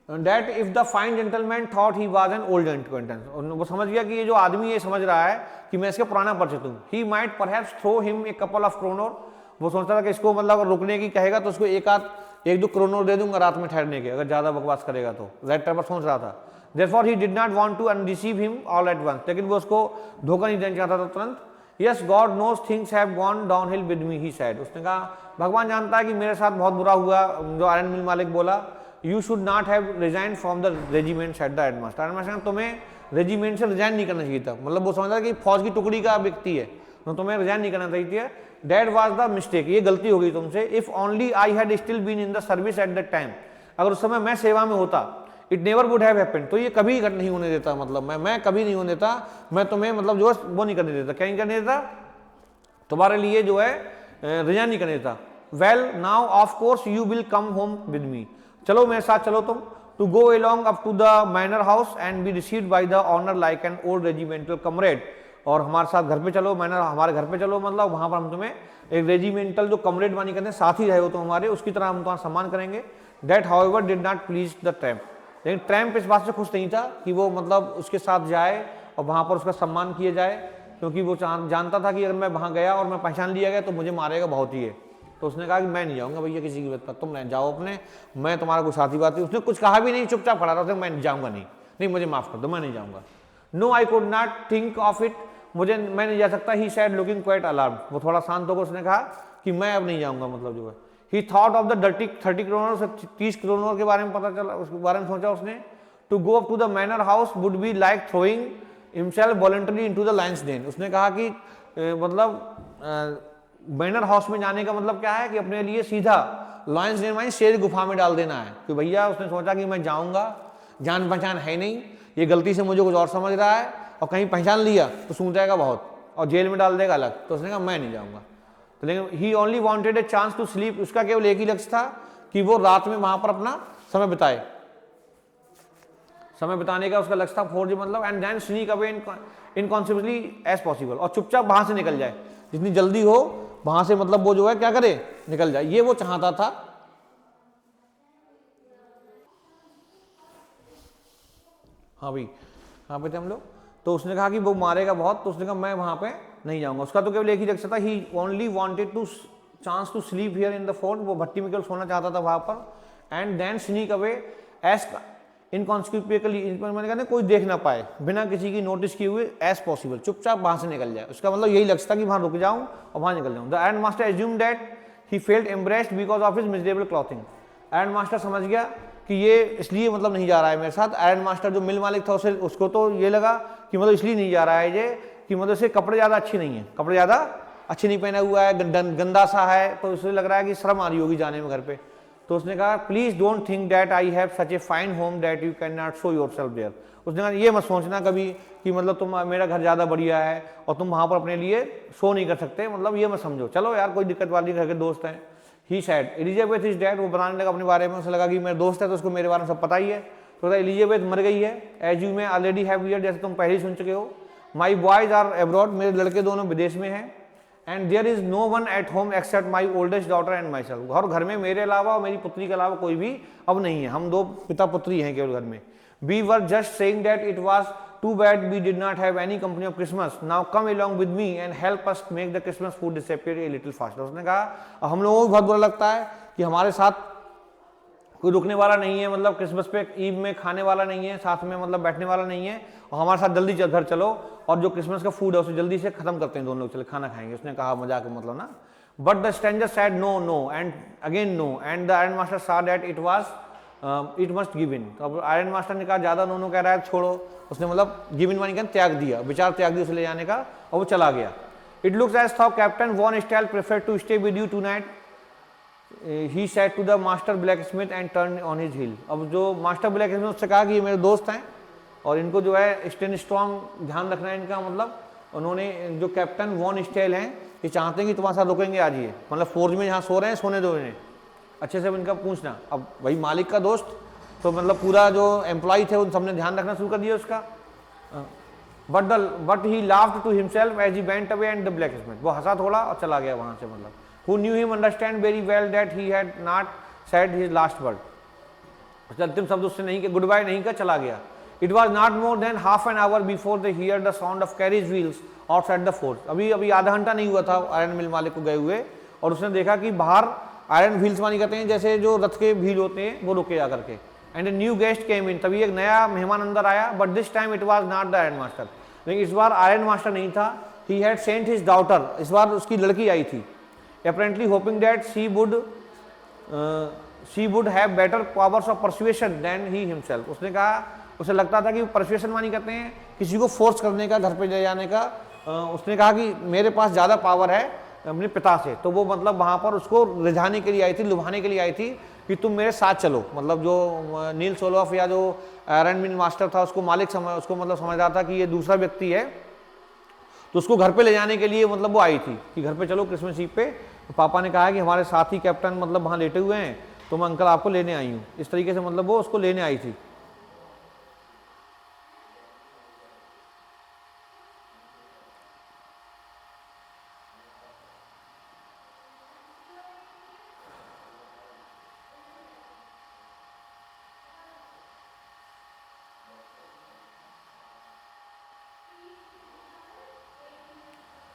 that if the fine gentleman thought he was an old acquaintance, वो समझ गया कि ये जो आदमी ये समझ रहा है कि मैं इसका पुराना परिचित हूँ। he might perhaps throw him a couple of kroner, वो सोचता था कि इसको मतलब रुकने की कहेगा तो उसको एक दो क्रोनर दे दूंगा रात में ठहरने के, अगर ज्यादा बकवास करेगा तो। रेड ट्रैपर सोच रहा था। therefore he did not want to undeceive him all at once, लेकिन वो उसको धोखा नहीं देना चाहता था तुरंत। yes God knows things have gone downhill with me, he said, उसने कहा भगवान जानता है कि मेरे साथ बहुत बुरा हुआ। जो आयरन मिल मालिक बोला You should not have resigned from the regiment, said the headmaster। Headmaster तुम्हें रेजिमेंट से रिजाइन नहीं करना चाहिए था, मतलब वो समझता कि फौज की टुकड़ी का व्यक्ति है तो तुम्हें रिजाइन नहीं करना चाहिए। That was the mistake, ये गलती हो गई तुमसे। If only I had still been in the service at that time, अगर उस समय मैं सेवा में होता, it never would have happened, तो ये कभी नहीं होने देता, मतलब मैं कभी नहीं होने देता, मैं तुम्हें मतलब जो है वो नहीं करने देता, क्या नहीं करने देता, तुम्हारे लिए जो है रिजाइन नहीं करने देता। Well now of course you will come home with me, चलो मेरे साथ चलो तुम, to go along up to the manor house and be received by the honour like an old regimental comrade, और हमारे साथ घर पे चलो, मैनर हमारे घर पे चलो, मतलब वहां पर हम तुम्हें एक रेजिमेंटल जो कमरेड मानी करते हैं, साथी रहे हो तुम हमारे, उसकी तरह हम तुम्हारा सम्मान करेंगे। That however did not please the tramp, लेकिन ट्रैम्प इस बात से खुश नहीं था कि वो मतलब उसके साथ जाए और वहां पर उसका सम्मान किया जाए, क्योंकि वो जानता था कि अगर मैं वहां गया और मैं पहचान लिया गया तो मुझे मारेगा बहुत ही है। तो उसने कहा कि मैं नहीं जाऊंगा भैया किसी की बात पर, तुम नहीं जाओ अपने, मैं तुम्हारा कुछ साथी बात, उसने कुछ कहा भी नहीं, चुपचाप खड़ा रहा, मैं नहीं जाऊंगा, नहीं मुझे माफ कर दो, मैं नहीं जाऊंगा। No I could not think of it, मुझे मैं नहीं जा सकता। He said looking quite alarmed, वो थोड़ा शांत होकर उसने कहा कि मैं अब नहीं जाऊंगा, मतलब जो है। ही thought of the dirty 30 crore, 30 crore के बारे में पता चला, उसके बारे में सोचा उसने। To go up to the manor house would be like throwing himself voluntary into the lion's den, उसने कहा कि मतलब मैनर हाउस में जाने का मतलब क्या है कि अपने लिए सीधा लायंस डेन मानी शेर गुफा में डाल देना है, कि भैया उसने सोचा कि मैं जाऊंगा, जान पहचान है नहीं, ये गलती से मुझे कुछ और समझ रहा है, और कहीं पहचान लिया तो सूझ जाएगा बहुत और जेल में डाल देगा अलग, तो उसने कहा मैं नहीं जाऊंगा। तो लेकिन he only wanted a chance to sleep, उसका केवल एक ही लक्ष्य था कि वो रात में वहां पर अपना समय बिताए, समय बिताने का उसका लक्ष्य था, फॉर मतलब and then sneak away inconsequentially as possible, और चुपचाप वहां से निकल जाए, जितनी जल्दी हो वहां से, मतलब वो जो है क्या करे, निकल जाए, ये वो चाहता था। हाँ भाई, कहाँ पे थे हम लोग, तो उसने कहा कि वो मारेगा बहुत, तो उसने कहा मैं वहां पे नहीं जाऊंगा, उसका तो केवल एक ही लक्ष्य था, he only wanted to chance to sleep here in the fort, वो भट्टी में केवल सोना चाहता था वहां पर, and then sneak away as inconsequentially, मैंने कहा कोई देख ना पाए, बिना किसी की नोटिस किए हुए एज पॉसिबल, चुपचाप वहां से निकल जाए, उसका मतलब यही लक्ष्य था कि वहां रुक जाऊं और वहां निकल जाऊं। The iron master assume that he felt embraced because of his miserable clothing, iron master समझ गया कि ये इसलिए मतलब नहीं जा रहा है मेरे साथ। आयरन मास्टर जो मिल मालिक था उसे, उसको तो ये लगा कि मतलब इसलिए नहीं जा रहा है ये, कि मतलब इसे कपड़े ज़्यादा अच्छे नहीं है, कपड़े ज़्यादा अच्छे नहीं पहना हुआ है, गंदा सा है, तो इसलिए लग रहा है कि शर्म आ रही होगी जाने में घर पे। तो उसने कहा please don't think that I have such a fine home that you can not show yourself there, उसने कहा ये मत सोचना कभी कि मतलब तुम, मेरा घर ज़्यादा बढ़िया है और तुम वहाँ पर अपने लिए शो नहीं कर सकते, मतलब ये मत समझो, चलो यार कोई दिक्कत वाली, घर के दोस्त हैं। ही सैड एलिजाबेथ इज डेड, वो बताने लगा अपने बारे में, उसे लगा कि मेरे दोस्त है तो उसको मेरे बारे में सब पता ही है, तो एलिजाबेथ मर गई है, एज यू में ऑलरेडी हैव हियर्ड, जैसे तुम पहले ही सुन चुके हो। माई बॉयज आर अब्रॉड, मेरे लड़के दोनों विदेश में हैं, and there is no one at home except my oldest daughter and myself, और घर में मेरे अलावा और मेरी पुत्री के अलावा कोई भी अब नहीं है, हम दो पिता पुत्री हैं केवल घर में। We were just saying that it was too bad we did not have any company of Christmas, now come along with me and help us make the Christmas food disappear a little faster, उसने कहा हम लोगों को बहुत बुरा लगता है कि हमारे साथ कोई रुकने वाला नहीं है, मतलब क्रिसमस पे ईद में खाने वाला नहीं है, साथ में मतलब बैठने वाला नहीं है, और हमारे साथ जल्दी घर चलो और जो क्रिसमस का फूड है उसे जल्दी से खत्म करते हैं, दोनों लोग चले खाना खाएंगे, उसने कहा मजाक मतलब ना। But the stranger said no no and again no, and the iron master saw that it was it must give in, तो अब आयरन मास्टर ने कहा ज्यादा नो नो कह रहा है छोड़ो, उसने मतलब गिव इन मानी कहते त्याग दिया, विचार त्याग दिया उसे ले जाने का, और वो चला गया। It looks as though captain von Stahle prefer to stay with you tonight, he said to the master blacksmith and turn on his heel, अब जो मास्टर ब्लैकस्मिथ उससे कहा कि ये मेरे दोस्त हैं और इनको जो है स्टैंड स्ट्रॉन्ग ध्यान रखना है इनका, मतलब उन्होंने जो कैप्टन वॉन स्टाइल हैं ये चाहते हैं कि तुम्हारे साथ रुकेंगे आज, ये मतलब फौज में जहाँ सो रहे हैं सोने दो इन्हें, अच्छे से इनका पूछना। अब वही मालिक का दोस्त, तो मतलब पूरा जो एम्प्लॉय थे उन सबने ध्यान रखना शुरू कर दिया उसका। But he laughed to himself as he went away and the blacksmith, वो हंसा थोड़ा और चला गया वहां से, मतलब who knew him understand very well that he had not said his last word, अंतिम शब्द उससे नहीं कि गुड बाय नहीं का चला गया। It was not more than half an hour before they heard the sound of carriage wheels outside the fort, अभी आधा घंटा नहीं हुआ था आयरन मिल मालिक को गए हुए, और उसने देखा कि बाहर आयरन व्हील्स मानी कहते हैं जैसे जो रथ के व्हील होते हैं वो रुके आकर के, एंड ए न्यू गेस्ट केम इन, तभी एक नया मेहमान अंदर आया, but this time it was not the iron master, लेकिन इस बार आयरन मास्टर नहीं था, he had sent his daughter, इस बार उसकी लड़की आई थी, apparently hoping that she would have better powers of persuasion than he himself, उसने कहा उसे लगता था कि परसुएशन मानी कहते हैं किसी को फोर्स करने का, घर पे ले जाने का, उसने कहा कि मेरे पास ज़्यादा पावर है अपने पिता से, तो वो मतलब वहाँ पर उसको रिझाने के लिए आई थी, लुभाने के लिए आई थी, कि तुम मेरे साथ चलो। मतलब जो नील सोलोफ या जो आयरन मैन मास्टर था उसको मालिक उसको मतलब समझ रहा था कि ये दूसरा व्यक्ति है, तो उसको घर पे ले जाने के लिए मतलब वो आई थी कि घर पे चलो क्रिसमस ईव पे। तो पापा ने कहा कि हमारे साथी कैप्टन मतलब वहाँ लेटे हुए हैं, तो मैं अंकल आपको लेने आई हूँ। इस तरीके से मतलब वो उसको लेने आई थी।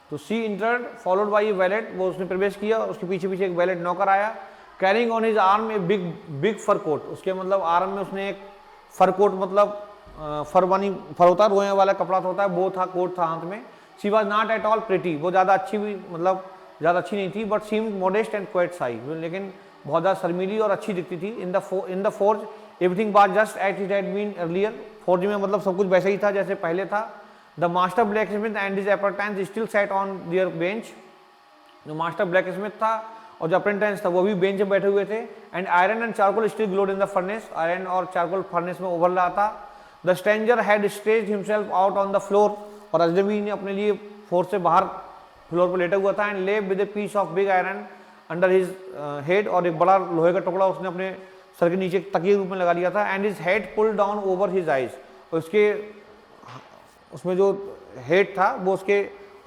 तो सी इंटर्ड फॉलोड बाई वैलेट, वो उसने प्रवेश किया, उसके पीछे पीछे एक वैलेट नौकर आया। Carrying on his arm a big big fur coat, उसके मतलब आर्म में उसने एक फर कोट मतलब फर होता है, रोए वाला कपड़ा होता है, वो था, कोट था हाथ में। She was not at all pretty, वो ज़्यादा अच्छी भी मतलब ज़्यादा अच्छी नहीं थी, but seem modest and quite shy, लेकिन बहुत ज़्यादा शर्मीली और अच्छी दिखती थी। In the forge everything was just at it had been earlier, फोर्ज में मतलब सब कुछ वैसे ही था जैसे पहले था। The master blacksmith and his apprentice still sat on their bench. जो मास्टर ब्लैकस्मिथ था और जो अप्रेंटिस था वो भी बेंच पे बैठे हुए थे। And iron and charcoal still glowed in the furnace, iron और चारकोल फर्नेस में उभर रहा था। The stranger had stretched himself out on the floor, और अजनबी ने अपने लिए फ्लोर से बाहर फ्लोर पर लेटा हुआ था। And lay with a piece of big iron under his head, और एक बड़ा लोहे का टुकड़ा उसने अपने सर के नीचे तकिए रूप में लगा लिया था। And his head pulled down over his eyes, और उसके उसमें जो हेड था वो उसके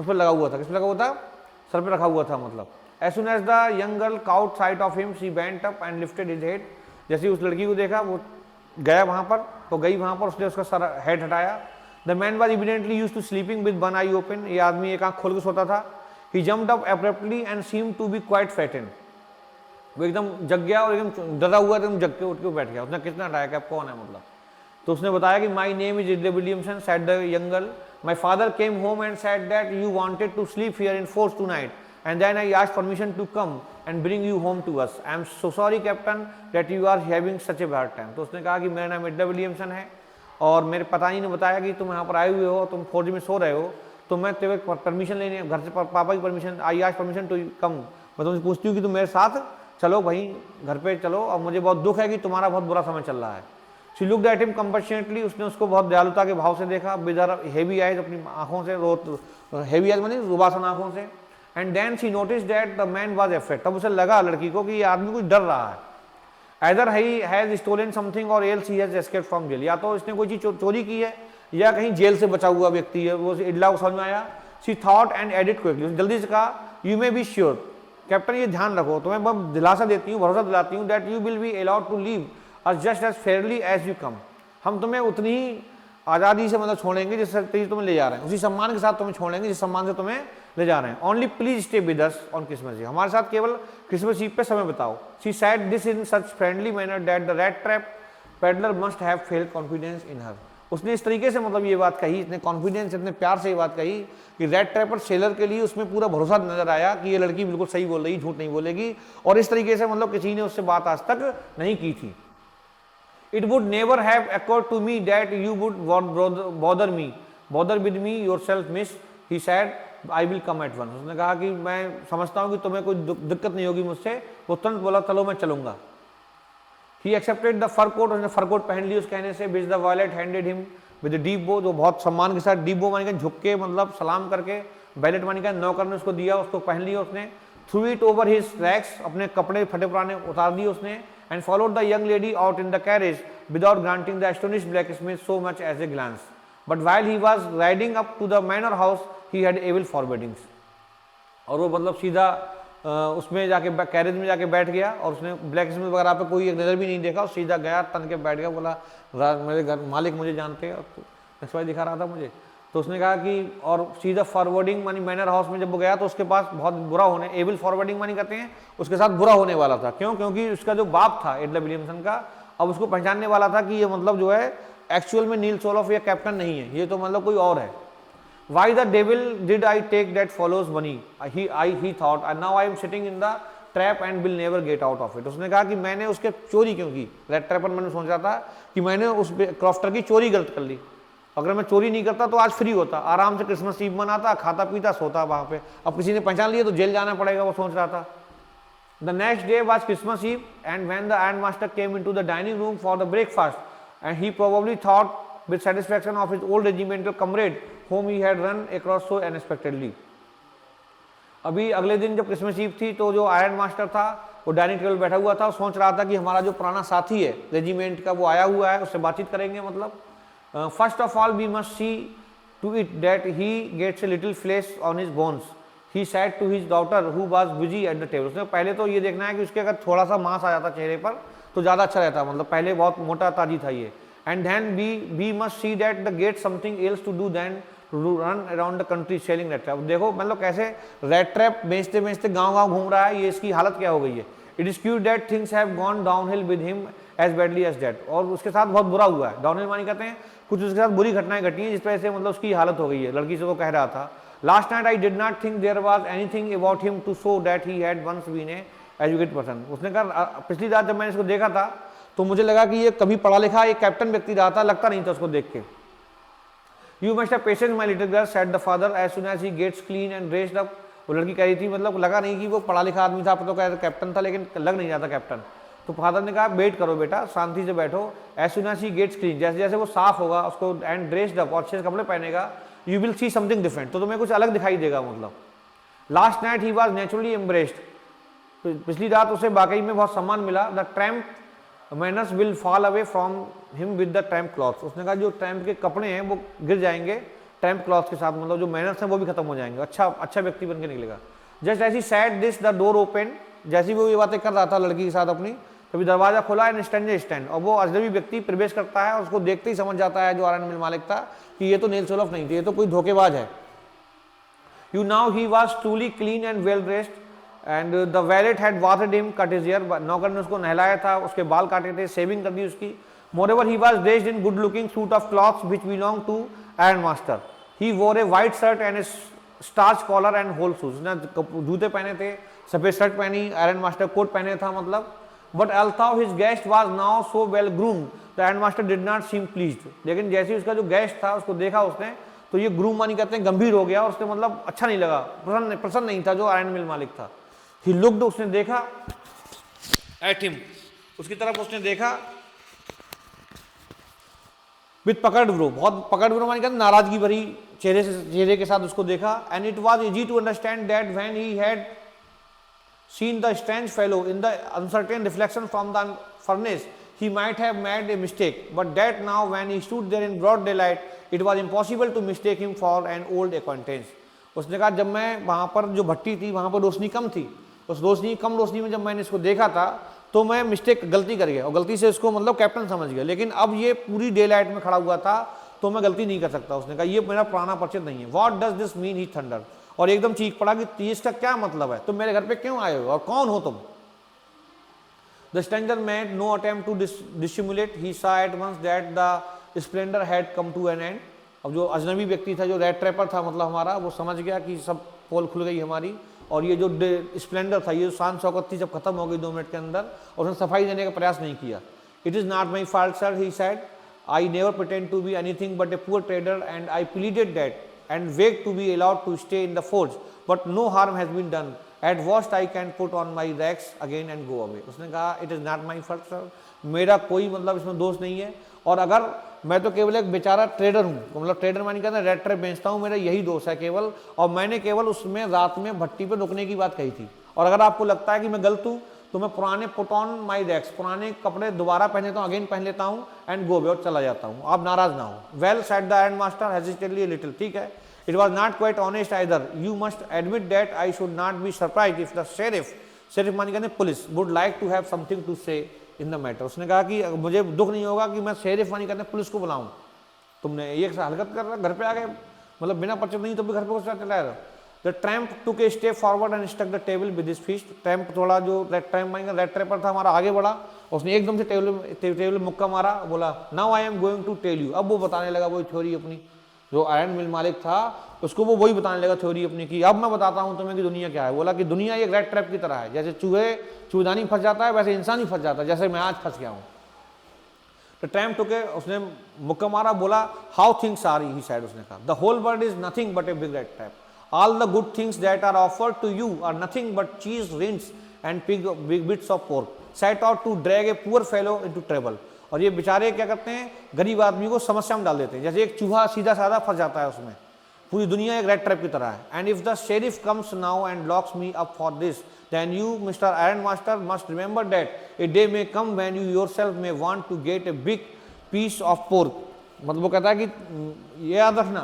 उस पर लगा हुआ था। किस पर लगा हुआ था? सर पे रखा हुआ था मतलब। As soon as the young girl caught sight of him she bent up and lifted his head, जैसे उस लड़की को देखा वो गया वहां पर, तो गई वहां पर, उसने उसका सर हेड हटाया। The man was evidently used to sleeping with one eye open, ये आदमी एक आंख खोल के सोता था। He jumped up abruptly and seemed to be quite frightened, वो एकदम जग गया और एकदम डरा हुआ, एकदम जग के उठ के बैठ गया। उसने कितना हटाया कि आप कौन है मतलब, तो उसने बताया कि my name is Edla Williamson, said the young girl. My father came home and said that you wanted to sleep here in forge tonight, and then I asked permission to come and bring you home to us. I am so sorry captain that you are having such a bad time. तो उसने कहा कि मेरा नाम इडले Williamson है और मेरे पतानी ने बताया कि तुम यहाँ पर आए हुए हो, तुम फौज में सो रहे हो, तो मैं तेरे परमिशन लेने घर से पापा की permission, I asked permission to come, मैं तुमसे पूछती हूँ कि तुम मेरे साथ चलो भाई, घर पे चलो, और मुझे बहुत दुख है कि तुम्हारा बहुत बुरा समय चल रहा है। She looked at him compassionately, उसने उसको बहुत दयालुता के भाव से देखा। With her heavy eyes, अपनी आंखों से heavy eyes माने रुबासन आंखों से। And then she noticed that the man was afraid, तब उसे लगा लड़की को कि ये आदमी कुछ डर रहा है। Either he has stolen something or else he has escaped from jail, या तो इसने कोई चीज चोरी की है या कहीं जेल से बचा हुआ व्यक्ति है। वो इडला को समझ में आया। She thought and added quickly, उसने जल्दी से कहा, You may be sure, captain ये ध्यान रखो, तुम्हें मैं दिलासा देती हूँ, भरोसा दिलाती हूँ, that you will be allowed to leave as just as fairly as you come, हम तुम्हें उतनी ही आज़ादी से मतलब छोड़ेंगे जिस तरीके तुम्हें ले जा रहे हैं, उसी सम्मान के साथ तुम्हें छोड़ेंगे जिस सम्मान से तुम्हें ले जा रहे हैं। Only please stay with us on Christmas Eve, हमारे साथ केवल क्रिसमस ईव पे समय बताओ। She said this in such friendly manner that the red trap peddler must have felt confidence in her, उसने इस तरीके से मतलब ये बात कही, इतने कॉन्फिडेंस, इतने प्यार से ये बात कही कि रेड ट्रैपर सेलर के लिए उसमें पूरा भरोसा नजर आया कि ये लड़की बिल्कुल सही बोल रही, झूठ नहीं बोलेगी। और इस तरीके से मतलब किसी ने उससे बात आज तक नहीं की थी। It would never have occurred to me that you would bother with me yourself, miss, he said. I will come at once. उसने कहा कि मैं समझता हूँ कि तुम्हें कोई दिक्कत नहीं होगी मुझसे। वो तुरंत बोला चलो मैं चलूंगा। He accepted the fur coat, उसने फर कोट पहन ली उस कहने से। Which the valet handed him with a deep bow, जो बहुत सम्मान के साथ deep bow मानी का झुक के मतलब सलाम करके, valet मानी का नौकर ने उसको दिया, उसको पहन लिया उसने। Threw it over his rags, अपने कपड़े फटे पुराने उतार दिए उसने। And followed the young lady out in the carriage without granting the astonished blacksmith so much as a glance. But while he was riding up to the manor house, he had evil forebodings. और वो मतलब सीधा उसमें जाके carriage में जाके बैठ गया और उसने ब्लैकस्मिथ वगैरह पे कोई एक नज़र भी नहीं देखा, सीधा गया तन के बैठ गया, बोला मेरे घर मालिक मुझे जानते हैं, तो दिखा रहा था मुझे। तो उसने कहा कि और सीधा फॉरवर्डिंग मानी मैनर हाउस में जब वो गया तो उसके पास बहुत बुरा होने, एविल फॉरवर्डिंग मानी कहते हैं, उसके साथ बुरा होने वाला था। क्यों? क्योंकि उसका जो बाप था एडला विलियमसन का, अब उसको पहचानने वाला था कि ये मतलब जो है एक्चुअल में नील सोलोफ या कैप्टन नहीं है, ये तो मतलब कोई और है। Why the devil did I take that follows money? He thought, and now I am sitting in the trap and will never get out of it. उसने कहा कि मैंने उसके चोरी क्यों की, रेड ट्रैप पर मैंने सोच रहा था कि मैंने उस क्रॉफ्टर की चोरी गलत कर ली, अगर मैं चोरी नहीं करता तो आज फ्री होता, आराम से क्रिसमस ईव मनाता, खाता पीता सोता वहां पे। अब किसी ने पहचान लिया तो जेल जाना पड़ेगा, वो सोच रहा था। The next day was Christmas Eve, and when the ironmaster came into the dining room for the breakfast, and he probably thought with satisfaction of his old regimental comrade whom he had run across so unexpectedly. अभी अगले दिन जब Christmas ewe थी तो जो iron master था वो dining table बैठा हुआ था, सोच रहा था कि हमारा जो पुराना साथी है रेजिमेंट का वो आया हुआ है, उससे बातचीत करेंगे। मतलब first of all we must see to it that he gets a little flesh on his bones, he said to his daughter who was busy at the table. उसने पहले तो ये देखना है कि उसके अगर थोड़ा सा मांस आ जाता चेहरे पर तो ज़्यादा अच्छा रहता, मतलब पहले बहुत मोटा ताजी था ये। And then we must see that the get something else to do than run around the country selling rat trap. देखो मतलब कैसे रेड ट्रैप बेचते बेचते गांव घूम रहा है, ये इसकी हालत क्या हो गई है। It is queer that things have gone downhill with him as badly as that, और उसके साथ बहुत बुरा हुआ है। डाउनहिल मानी कहते हैं कुछ उसके साथ बुरी घटनाएं घटी हैं जिस वजह से मतलब उसकी हालत हो गई है। लड़की से वो कह रहा था, last night I did not think there was anything about him to show that he had once been an educated person. उसने कहा पिछली रात जब मैंने इसको देखा था तो मुझे लगा कि ये कभी पढ़ा लिखा एक कैप्टन व्यक्ति रहा था, लगता नहीं था उसको देख के। You must have patience, my little girl, said the father as soon as he gets clean and dressed up. वो लड़की कह रही थी मतलब लगा नहीं कि वो पढ़ा लिखा आदमी था, तो कह कैप्टन था लेकिन लग नहीं जाता कैप्टन। तो फादर ने कहा वेट करो बेटा, शांति से बैठो। as soon as he gets clean, जैसे जैसे वो साफ होगा उसको and dressed up और अच्छे से कपड़े पहनेगा, you will see something different, तो तुम्हें कुछ अलग दिखाई देगा। मतलब last night he was naturally embraced, पिछली रात उसे वाकई में बहुत सम्मान मिला। The tramp manners will fall away from him with the tramp clothes. उसने कहा जो ट्रैम्प के कपड़े हैं वो गिर जाएंगे ट्रैम्प क्लॉथ के साथ, मतलब जो मैनर्स हैं वो भी खत्म हो जाएंगे, अच्छा व्यक्ति बन के निकलेगा। जस्ट ऐसी sad this the door open, जैसी वो ये बातें कर रहा था लड़की के साथ अपनी, तभी दरवाजा खुला एंड स्टैंड, और वो अजनबी व्यक्ति प्रवेश करता है और उसको देखते ही समझ जाता है जो आयरन मिल मालिक था कि ये तो नेल सोलफ नहीं थे, ये तो कोई धोखेबाज है। You know he was truly clean and well dressed and the valet had bathed him, cut his hair, नौकर ने उसको नहलाया था, उसके बाल काटे थे, सेविंग कर दी उसकी। Moreover he was dressed in good looking suit of clothes which belong to iron master. He wore a white shirt and a starch collar and whole shoes. उसने जूते पहने थे, सफेद शर्ट पहनी, आयरन मास्टर कोट पहने था मतलब। But although his guest was now so well groomed the iron master did not seem pleased. लेकिन जैसे ही उसका जो गेस्ट था उसको देखा उसने तो ये ग्रूम मानी कहते हैं गंभीर हो गया, और उसने मतलब अच्छा नहीं लगा, प्रसन्न नहीं था जो आयरन मिल मालिक था। He looked, उसने देखा at him, उसकी तरफ उसने देखा with पकड़ ब्रो, बहुत पकड़ ब्रो मानी कहते नाराजगी भरी चेहरे के साथ उसको देखा। and it was easy to understand that when he had seen the strange fellow in the uncertain reflection from the furnace he might have made a mistake, but that now when he stood there in broad daylight it was impossible to mistake him for an old acquaintance। उसने कहा जब मैं वहां पर जो भट्टी थी वहां पर रोशनी कम थी, उस कम रोशनी में जब मैंने इसको देखा था तो मैं गलती कर गया और गलती से इसको मतलब कैप्टन समझ गया, लेकिन अब ये पूरी डे लाइट में खड़ा हुआ था तो मैं गलती नहीं कर सकता। उसने कहा ये मेरा पुराना परिचित नहीं है। What does this mean, he thunder, और एकदम चीख पड़ा कि इसका क्या मतलब है, तुम मेरे घर पे क्यों आए हो और कौन हो तुम। The stranger made no attempt to dissimulate, he saw at once that the splendour had come to an end. अब जो अजनबी व्यक्ति था जो रेड ट्रैपर था मतलब हमारा, वो समझ गया कि सब पोल खुल गई हमारी, और ये जो स्प्लेंडर था, ये जो शान शौकत थी, जब खत्म हो गई 2 मिनट के अंदर, और उसने सफाई देने का प्रयास नहीं किया। It is not my fault sir, he said, I never pretend to be anything but a poor trader and I pleaded that and beg to be allowed to stay in the forge, but no harm has been done, at worst I can put on my rags again and go away. उसने कहा it is not my fault sir, मेरा कोई मतलब इसमें दोष नहीं है, और अगर मैं तो केवल एक बेचारा ट्रेडर हूँ, मतलब ट्रेडर मानी कहते हैं रेड ट्रैप बेचता हूँ, मेरा यही दोष है केवल, और मैंने केवल उसमें रात में भट्टी पे रुकने की बात कही थी। और अगर आपको लगता है कि मैं गलत हूँ तो मैं पुराने पुट ऑन माई रैक्स, पुराने कपड़े दोबारा पहन लेता हूँ, अगेन पहन लेता हूँ, एंड गो अवे, और चला जाता हूँ, आप नाराज ना हो। Well said the iron master hesitatingly a little, ठीक है, it was not quite honest either, you must admit that I should not be surprise if the sheriff मानी कहते police would like to have something to say in the matter. उसने कहा कि मुझे दुख नहीं होगा कि मैं शेरिफ मानी कहते पुलिस को बुलाऊं, तुमने एक हरकत कर रहा, घर पे आ गए, मतलब बिना परिचय नहीं तो भी घर पे कुछ चला रहा। The tramp took a step forward and stuck the table with his fist. Tramp थोड़ा जो ट्रैम्प मानी रेड ट्रैपर था हमारा आगे बढ़ा, उसने एकदम से टेबल में मुक्का मारा, बोला now I am going to tell you. अब वो बताने लगा वही थ्योरी अपनी, जो आयरन मिल मालिक था उसको वो वही बताने लगा थ्योरी अपनी की, अब मैं बताता हूँ तुम्हें कि दुनिया क्या है। बोला कि दुनिया एक रेड ट्रैप की तरह है, जैसे चूहेदानी फंस जाता है वैसे इंसान ही फंस जाता है, जैसे मैं आज फंस गया हूँ। तो ट्रैम्प टुके, उसने मुक्का मारा, बोला how things are, he said, उसने कहा the whole world is nothing but a big rat trap, all the good things that are offered to you are nothing but cheese rinds and big bits of pork, set out to drag a poor fellow into trouble. और ये बेचारे क्या करते हैं, गरीब आदमी को समस्या में डाल देते हैं, जैसे एक चूहा सीधा साधा फंस जाता है उसमें, पूरी दुनिया एक रेड ट्रैप की तरह है. And if the sheriff comes now and locks me up for this, then you Mr. Iron Master must remember that a day may come when you yourself may want to get a big piece of pork. मतलब वो कहता है कि ये याद रखना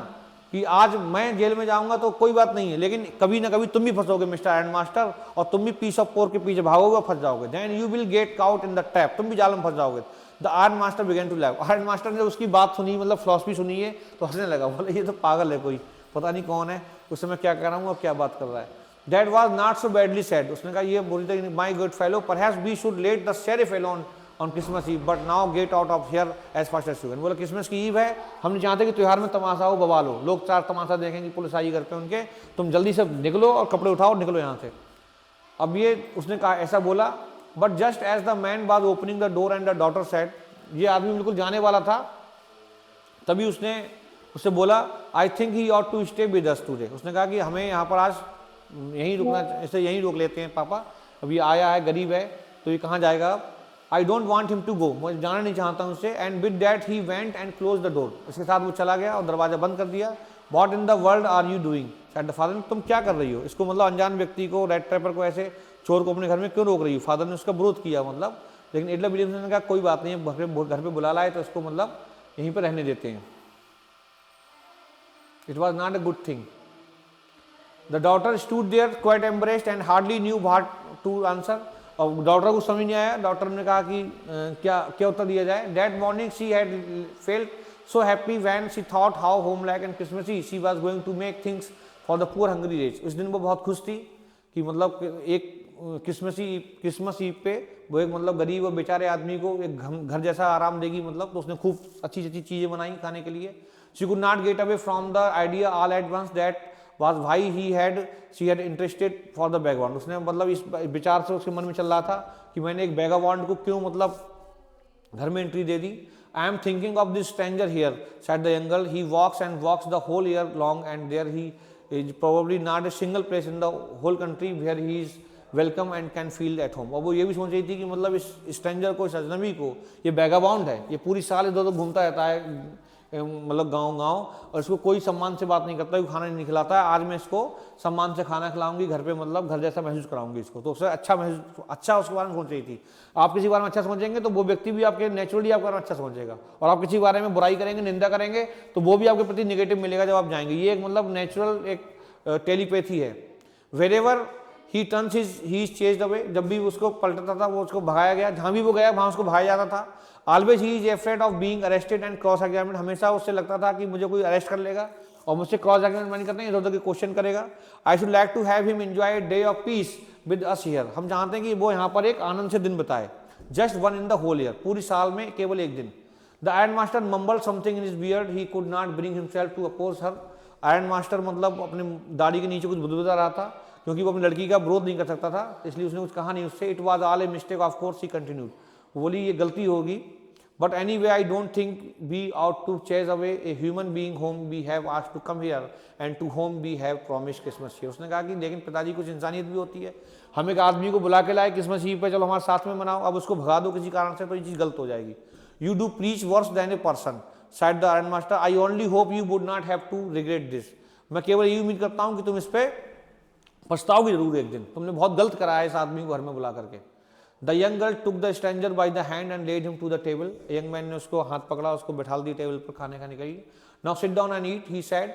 कि आज मैं जेल में जाऊंगा तो कोई बात नहीं है, लेकिन कभी ना कभी तुम भी फंसोगे मिस्टर आयरन मास्टर, और तुम भी पीस ऑफ पोर्क के पीछे भागोगे और फंस जाओगे. Then you will get caught in the trap, तुम भी जाल में फंस जाओगे. The iron master began to laugh. Ironmaster ने उसकी बात सुनी, मतलब फिलॉसफी सुनी है, तो हंसने लगा, बोले ये तो पागल है, कोई पता नहीं कौन है, उस समय क्या कर रहा हूँ और क्या बात कर रहा है. That was not so badly said. उसने कहा ये बोली थी, my good fellow, perhaps we should let the sheriff alone on Christmas Eve, but now get out of here as fast as you can. बोला क्रिसमस की ewe है, हम नहीं चाहते कि त्योहार में तमाशा हो, बवाल हो, लोग चार तमाशा देखेंगे, पुलिस आई घर पे उनके, तुम जल्दी से निकलो और कपड़े उठाओ और निकलो यहाँ से. अब ये उसने कहा, ऐसा बोला, but just as the man was opening the door and the daughter said, ये आदमी बिल्कुल जाने वाला था, तभी उसने उससे बोला, I think he ought to stay with us today. उसने कहा कि हमें यहाँ पर आज यहीं रुकना, ऐसे यहीं रोक लेते हैं पापा, अब ये आया है, गरीब है, तो ये कहाँ जाएगा. I don't want him to go, मैं जाना नहीं चाहता हूँ उससे. And with that he went and close the door, इसके साथ वो चला गया और दरवाजा बंद कर दिया. What in the world are you doing, said the father. तुम क्या कर रही हो, इसको मतलब अनजान व्यक्ति को, रेड ट्रैपर को, ऐसे चोर को अपने घर में क्यों रोक रही हो. फादर ने उसका विरोध किया, मतलब, लेकिन एडलर विलियम्स ने कहा कोई बात नहीं, घर पे बुला लाए तो इसको मतलब यहीं पर रहने देते हैं. It was not a good thing. The daughter stood there quite embarrassed and hardly knew what to answer. और डॉटर को समझ नहीं आया, डॉक्टर ने कहा कि क्या उत्तर दिया जाए. That morning she had felt so happy when she thought how homelike and Christmassy she was going to make things for the poor hungry rich. उस दिन वो बहुत खुश थी कि मतलब एक क्रिसमस ईव पे वो एक मतलब गरीब और बेचारे आदमी को एक घर जैसा आराम देगी, मतलब, तो उसने खूब अच्छी अच्छी चीज़ें बनाई खाने के लिए. She could not get away from the idea all at once that was why she had interested for the vagabond. उसने मतलब इस विचार से उसके मन में चल रहा था कि मैंने एक vagabond को क्यों मतलब घर में entry they the. I am thinking of this stranger here, said the young girl. He walks and walks the whole year long, and there he is probably not a single place in the whole country where he is welcome and can feel at home. और वो ये भी सोच रही थी कि मतलब इस स्ट्रेंजर को, इस अजनबी को, ये vagabond है, ये पूरी साल इधर उधर घूमता रहता है, मतलब गांव और इसको कोई सम्मान से बात नहीं करता, खाना नहीं खिलाता है. आज मैं इसको सम्मान से खाना खिलाऊंगी घर पे, मतलब घर जैसा महसूस कराऊंगी इसको, तो उससे अच्छा उसके बारे में सोच रही थी. आप किसी बारे में अच्छा समझेंगे तो वो व्यक्ति भी आपके नेचुरली आपके बारे में अच्छा समझेगा, और आप किसी बारे में बुराई करेंगे, निंदा करेंगे, तो वो भी आपके प्रति निगेटिव मिलेगा जब आप जाएंगे. ये एक मतलब नेचुरल एक टेलीपैथी है. Wherever he turns he is chased away, जब भी उसको पलटता था वो उसको भगाया गया, जहाँ भी वो गया वहाँ उसको भगाया जाता था. Always he is afraid of being arrested and cross examined, हमेशा उससे लगता था कि मुझे कोई अरेस्ट कर लेगा और मुझसे क्रॉस एग्जामिनेशन करते हैं, इधर उधर के क्वेश्चन करेगा. I should like to have him enjoy day of peace with us here, हम चाहते हैं कि वो यहाँ पर एक आनंद से दिन बिताए. Just one in the whole year, पूरी साल में केवल एक दिन. The iron master mumble something in his beard, he could not bring himself to oppose her. Ironmaster मतलब अपने दाढ़ी के नीचे कुछ बुदबुदा रहा था, क्योंकि वो अपनी लड़की का विरोध नहीं कर सकता था, इसलिए उसने कुछ कहा नहीं उससे. It was all a mistake of course, he continued, बोली ये गलती होगी, but anyway I don't think we ought to chase away a human being whom we have asked to come here and to whom we have promise Christmas here. उसने कहा कि लेकिन पिताजी कुछ इंसानियत भी होती है, हम एक आदमी को बुला के लाए क्रिसमस ईव पे, चलो हमारे साथ में मनाओ, अब उसको भगा दो किसी कारण से तो ये चीज़ गलत हो जाएगी. You do preach worse than a person, said the Iron Master. I only hope you would not have to regret this. मैं केवल ये उम्मीद करता हूँ कि तुम इस पे पछताओगे जरूर एक दिन, तुमने बहुत गलत करा है इस आदमी को घर में बुला करके. The young girl took the stranger by the hand and laid him to the table. Young man ने उसको हाथ पकड़ा, उसको बैठा दी टेबल पर खाने खाने के लिए. Now sit down and eat, he said.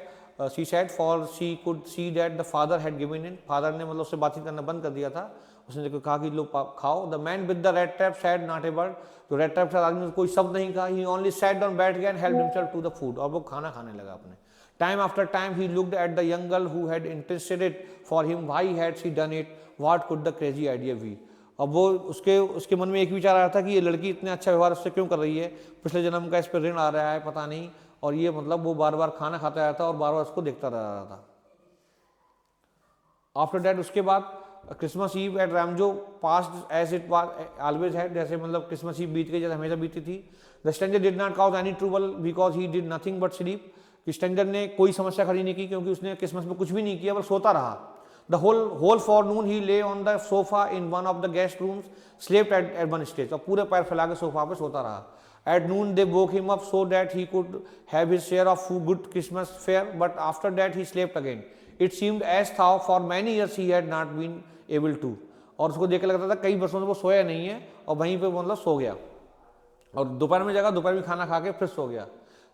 She said, for she could see that the father had given in. Father ने मतलब उससे बातचीत करना बंद कर दिया था. उसने कहा कि लो खाओ. The man with the red trap said not a word. तो रेड ट्रैप से आदमी ने कोई शब्द नहीं कहा. He only sat down, बैठ गया and helped himself to the food. और वो खाना खाने लगा अपने. Time after time he looked at the young girl who had interceded for him. Why had she done it? What could the crazy idea be? अब वो उसके मन में एक विचार आ रहा था कि ये लड़की इतने अच्छा व्यवहार उससे क्यों कर रही है, पिछले जन्म का इस पर ऋण आ रहा है पता नहीं, और ये मतलब वो बार बार खाना खाता रहता और बार बार उसको देखता रह रहा था. आफ्टर दैट उसके बाद Christmas Eve at Ramsjo passed as it was always had, जैसे मतलब क्रिसमस ईव बीत गई जैसे हमेशा बीती थी. The stranger did not cause any trouble because he did nothing but sleep. Stranger ने कोई समस्या खड़ी नहीं की क्योंकि उसने क्रिसमस में कुछ भी नहीं किया, बस सोता रहा. The whole forenoon he lay on the sofa in one of the guest rooms, slept at one stage. और पूरे पैर फैला के सोफा पे सोता रहा. At noon they woke him up so that he could have his share of good Christmas fare, but after that he slept again. It seemed as though for many years he had not been able to. और उसको देख के लगता था कई वर्षों से वो सोया नहीं है और वहीं पे मतलब सो गया और दोपहर में जगह दोपहर में खाना खा के फिर सो गया.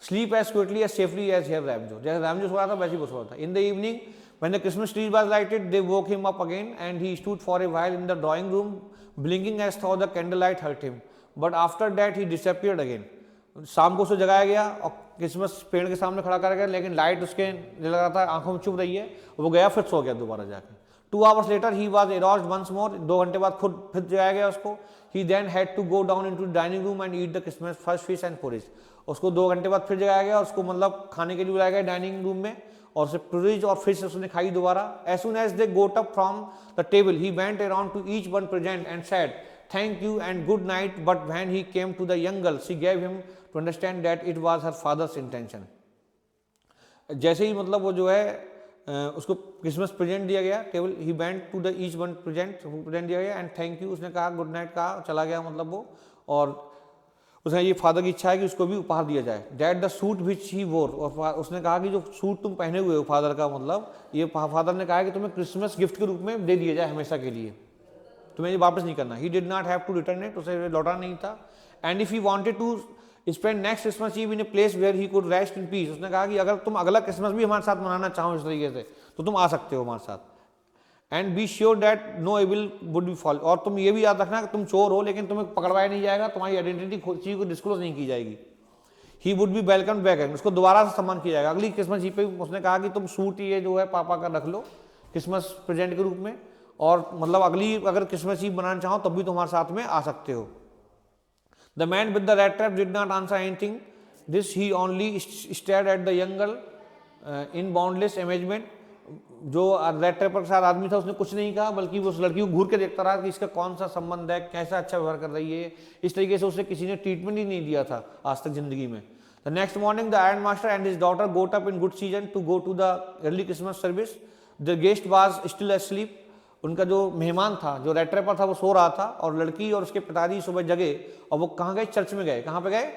Sleep as quickly as safely as here Ramjo. जैसे रामजो सो रहा था वैसे ही वो सो रहा था. In the evening when the Christmas tree was lighted, they woke him up again and he stood for a while in the drawing room, blinking as though the candlelight hurt him. But after that he disappeared again. शाम को उसे जगाया गया और Christmas पेड़ के सामने खड़ा कर गया, लेकिन लाइट उसके लग रहा था आंखों में चुभ रही है, वो गया फिर सो गया दोबारा जाके. 2 hours later he was aroused once more. 2 घंटे बाद खुद फिर जगाया गया उसको. He then had to go down into the dining room and eat the Christmas first fish and porridge. उसको 2 घंटे बाद फिर जगाया गया, उसको मतलब खाने के लिए बुलाया गया डाइनिंग रूम में और उसे porridge और fish उसने खाई दोबारा. As soon as they got up from the table, he went around to each one present and said, "Thank you and good night." But when he came to the young girl, she gave him to understand that it was her father's intention. जैसे ही मतलब वो जो है उसको Christmas present दिया गया, table he went to the each one present दिया गया एंड थैंक यू उसने कहा, गुड नाइट कहा, चला गया मतलब वो. और उसने ये फादर की इच्छा है कि उसको भी उपहार दिया जाए. डैट द सूट विच ही वोर, और उसने कहा कि जो सूट तुम पहने हुए हो फादर का, मतलब ये फादर ने कहा है कि तुम्हें क्रिसमस गिफ्ट के रूप में दे दिया जाए हमेशा के लिए, तुम्हें ये वापस नहीं करना. He did not have to return it, उसे लौटा नहीं था. And if he wanted to spend next Christmas eve in a place where he could rest in peace, उसने कहा कि अगर तुम अगला क्रिसमस भी हमारे साथ मनाना चाहो इस तरीके से तो तुम आ सकते हो हमारे साथ. And be sure that no evil would be fall, और तुम ये भी याद रखना कि तुम चोर हो लेकिन तुम्हें पकड़वाया नहीं जाएगा, तुम्हारी आइडेंटिटी चीज को डिस्क्लोज नहीं की जाएगी. He would be welcome back, उसको दोबारा से सम्मान किया जाएगा अगली क्रिसमस ईव पे. उसने कहा कि तुम सूट ये जो है पापा का रख लो क्रिसमस प्रेजेंट के रूप में, और मतलब अगली अगर क्रिसमस ईव बनाना चाहो तब भी तुम्हारे साथ में आ सकते हो. The man with the red trap did not answer anything this, he only stared at the young girl in boundless amazement. जो रेड ट्रैप के साथ आदमी था उसने कुछ नहीं कहा, बल्कि वो उस लड़की को घूर के देखता रहा कि इसका कौन सा संबंध है, कैसा अच्छा व्यवहार कर रही है. इस तरीके से उसे किसी ने ट्रीटमेंट ही नहीं दिया था आज तक जिंदगी में. The next morning the iron master and his daughter got up in good season to go to the early Christmas service. The guest was still asleep. उनका जो मेहमान था, जो रेड ट्रैपर था, वो सो रहा था और लड़की और उसके पिताजी सुबह जगे और वो कहाँ गए, चर्च में गए. कहाँ पे गए,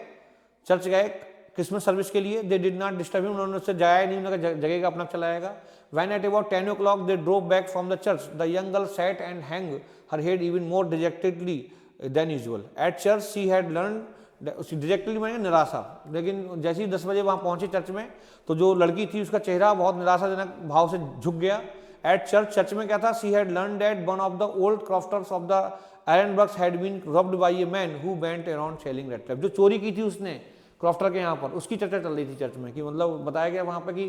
चर्च गए क्रिसमस सर्विस के लिए. They did not disturb him, उन्होंने उससे जाया नहीं, उन्होंने जगेगा अपना चलाएगा. When at about 10 o'clock they drove back from the church, the young girl sat and hung her head even more dejectedly than usual. At church she had learned, dejectedly माने निराशा, लेकिन जैसे ही 10 बजे वहाँ पहुंचे चर्च में तो जो लड़की थी उसका चेहरा बहुत निराशाजनक भाव से झुक गया. At church, चर्च में क्या था, she had learned that one of the old crofters of the Ironworks had been robbed by a man who went around selling red tape. जो चोरी की थी उसने क्रॉफ्टर के यहाँ पर, उसकी चर्चा चल रही थी चर्च में कि मतलब बताया गया वहाँ पर कि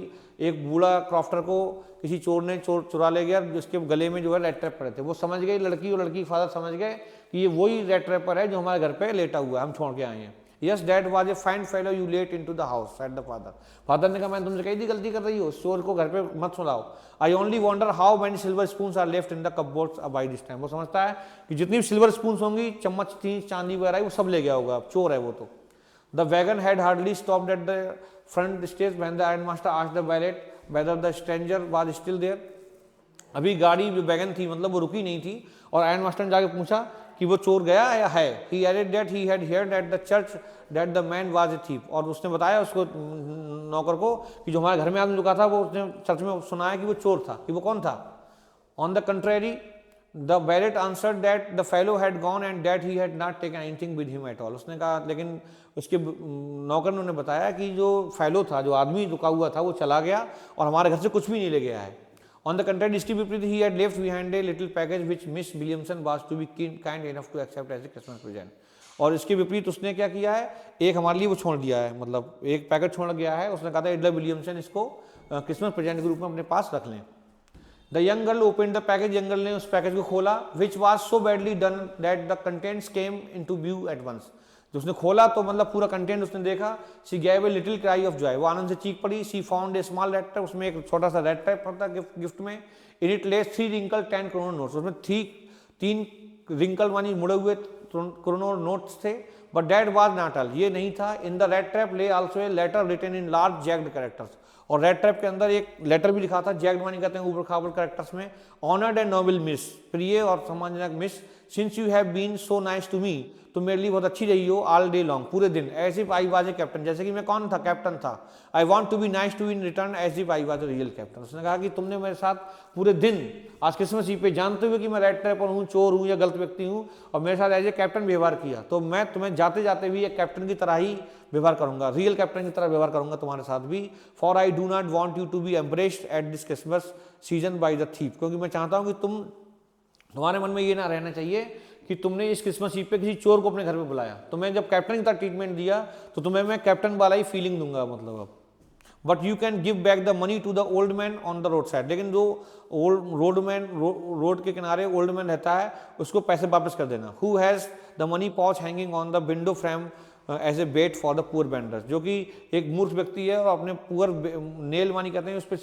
एक बूढ़ा क्रॉफ्टर को किसी चोर ने चुरा ले गया जिसके गले में जो है रेड ट्रैप पड़े थे. वो समझ गई लड़की, और लड़की फादर समझ गए कि ये वही रेड ट्रैपर है जो हमारे घर पे लेटा हुआ है, हम छोड़ के आए हैं. Yes dad was a fine fellow you let into the house said the father. Father ने कहा मैंने तुमसे कही थी गलती कर रही हो, चोर को घर पे मत सुलाओ. I only wonder how many silver spoons are left in the cupboards by this time. वो समझता है कि जितनी भी सिल्वर स्पून्स होंगी, चम्मच थी, चांदी वगैरह, वो सब ले गया होगा, चोर है वो तो. The wagon had hardly stopped at the front stage when the ironmaster asked the valet whether the stranger was still there. अभी गाड़ी जो वैगन थी मतलब वो रुकी नहीं थी और आयरन मास्टर ने जाके पूछा कि वो चोर गया या है. He added that he had heard at the church that the man was a thief. और उसने बताया उसको नौकर को कि जो हमारे घर में आदमी रुका था वो उसने चर्च में सुनाया कि वो चोर था. कि वो कौन था? On the contrary, the valet answered that the fellow had gone and that he had not taken anything with him at all. उसने कहा, लेकिन उसके नौकर ने उन्हें बताया कि जो फेलो था, जो आदमी रुका हुआ था, वो चला गया और हमारे घर से कुछ भी नहीं ले गया है. On the contrary, इसके विपरीत he had left behind a little package which Miss Williamson was to be kind enough to accept as a Christmas present. और इसके विपरीत उसने क्या किया है, एक हमारे लिए वो छोड़ दिया है, मतलब एक पैकेट छोड़ गया है. उसने कहा था एडला विलियमसन इसको क्रिसमस प्रेजेंट के रूप में अपने पास रख लें. The young girl opened the package. young girl ने उस पैकेज को खोला, which was so badly done that the contents came into view at once. जो उसने खोला तो मतलब पूरा कंटेंट उसने देखा. She gave a little cry of joy. वो आनंद से चीख पड़ी. She found a small red trap. उसमें एक छोटा सा रेड ट्रैप था गिफ्ट में. In it lay 3 wrinkled 10 kroner notes. उसमें 3 wrinkle मानी मुड़े हुए kroner notes थे. But that was not all. ये नहीं था. In the red trap lay also a letter written in large jagged characters. और रेड ट्रैप के अंदर एक लेटर भी लिखा था, जैक अडवाणी कहते हैं ऊपर खाबर कैरेक्टर्स में, ऑनर्ड एंड नोबल मिस, प्रिय और सम्मानजनक मिस, since you have been so nice to me, तुम मेरे लिए बहुत अच्छी रही हो, ऑल डे लॉन्ग, पूरे दिन, as if I was a captain, जैसे कि मैं कौन था, कैप्टन था, I want to be nice to in return as if I was a real captain. उसने कहा कि तुमने मेरे साथ पूरे दिन आज क्रिसमस ईव पे जानते हुए कि मैं रेड ट्रैपर हूँ, चोर हूँ या गलत व्यक्ति हूँ, और मेरे साथ एज ए कैप्टन व्यवहार किया, तो मैं तुम्हें जाते जाते भी एक कैप्टन की तरह ही व्यवहार करूंगा, रियल कैप्टन की तरह व्यवहार करूंगा तुम्हारे साथ भी। For I do not want you to be embraced at this Christmas season by the thief, क्योंकि मैं चाहता हूं कि तुम्हारे मन में ये ना रहना चाहिए कि तुमने इस क्रिसमस ईव पे किसी चोर को अपने घर पे बुलाया, तो मैं जब कैप्टन की तरह ट्रीटमेंट दिया तो तुम्हें मैं कैप्टन वाला ही फीलिंग दूंगा, मतलब अब but you can give back the money to the old man on the road side, लेकिन जो रोड के किनारे ओल्ड मैन रहता है उसको पैसे वापस कर देना। Who has the money pouch hanging on the window frame as a bait for the poor benders, जो कि एक मूर्ख व्यक्ति है और अपने पुअर नेल मानी कहते हैं उस पर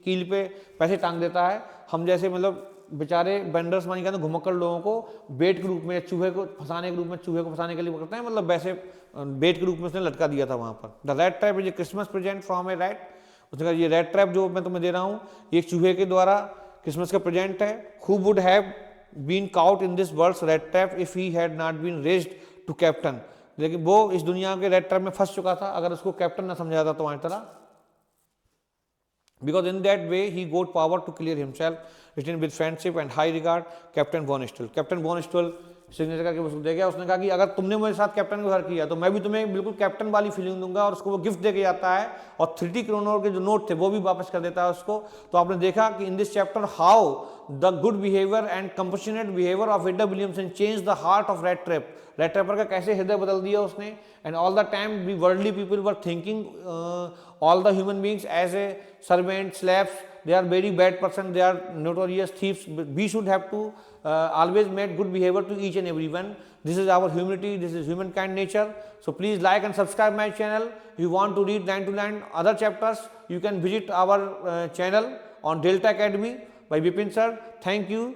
कील पे पैसे टांग देता है, हम जैसे मतलब बेचारे बेंडर्स मानी कहते हैं घुमक्कड़ लोगों को बेट के रूप में, चूहे को फंसाने के रूप में, चूहे को फंसाने के लिए पकड़ते हैं, मतलब वैसे बेट के रूप में उसने लटका दिया था वहां पर। The red trap is a Christmas present from A rat, उसने कहा ये रेड ट्रैप जो मैं तुम्हें दे रहा हूँ ये एक चूहे के द्वारा क्रिसमस का प्रेजेंट है। Who would have been caught in this world's red trap if he had not been raised to captain, लेकिन वो इस दुनिया के रेड ट्रैप में फंस चुका था अगर उसको कैप्टन ना समझा था तुम्हारी तरह, because in that way he got power to clear himself, written with friendship and high regard, captain von Stool. Captain von Stool signature करके उसको दे गया, उसने कहा कि अगर तुमने मेरे साथ कैप्टन को घर किया तो मैं भी तुम्हें बिल्कुल कैप्टन वाली फीलिंग दूंगा, और उसको वो गिफ्ट दे के जाता है और 30 करोड़ के जो नोट थे वो भी वापस कर देता है उसको। तो आपने देखा कि in this chapter how the good behaviour and compassionate behaviour of Edla Williamson change the heart of rat trap, rat trapper का कैसे हृदय बदल दिया उसने। And all the time we worldly people were thinking all the human beings as a servant, slaves, they are very bad person, they are notorious thieves. We should have to always make good behavior to each and everyone. This is our humanity, this is humankind nature. So please like and subscribe my channel. If you want to read line to line other chapters, you can visit our channel on Delta Academy by Vipin sir. Thank you.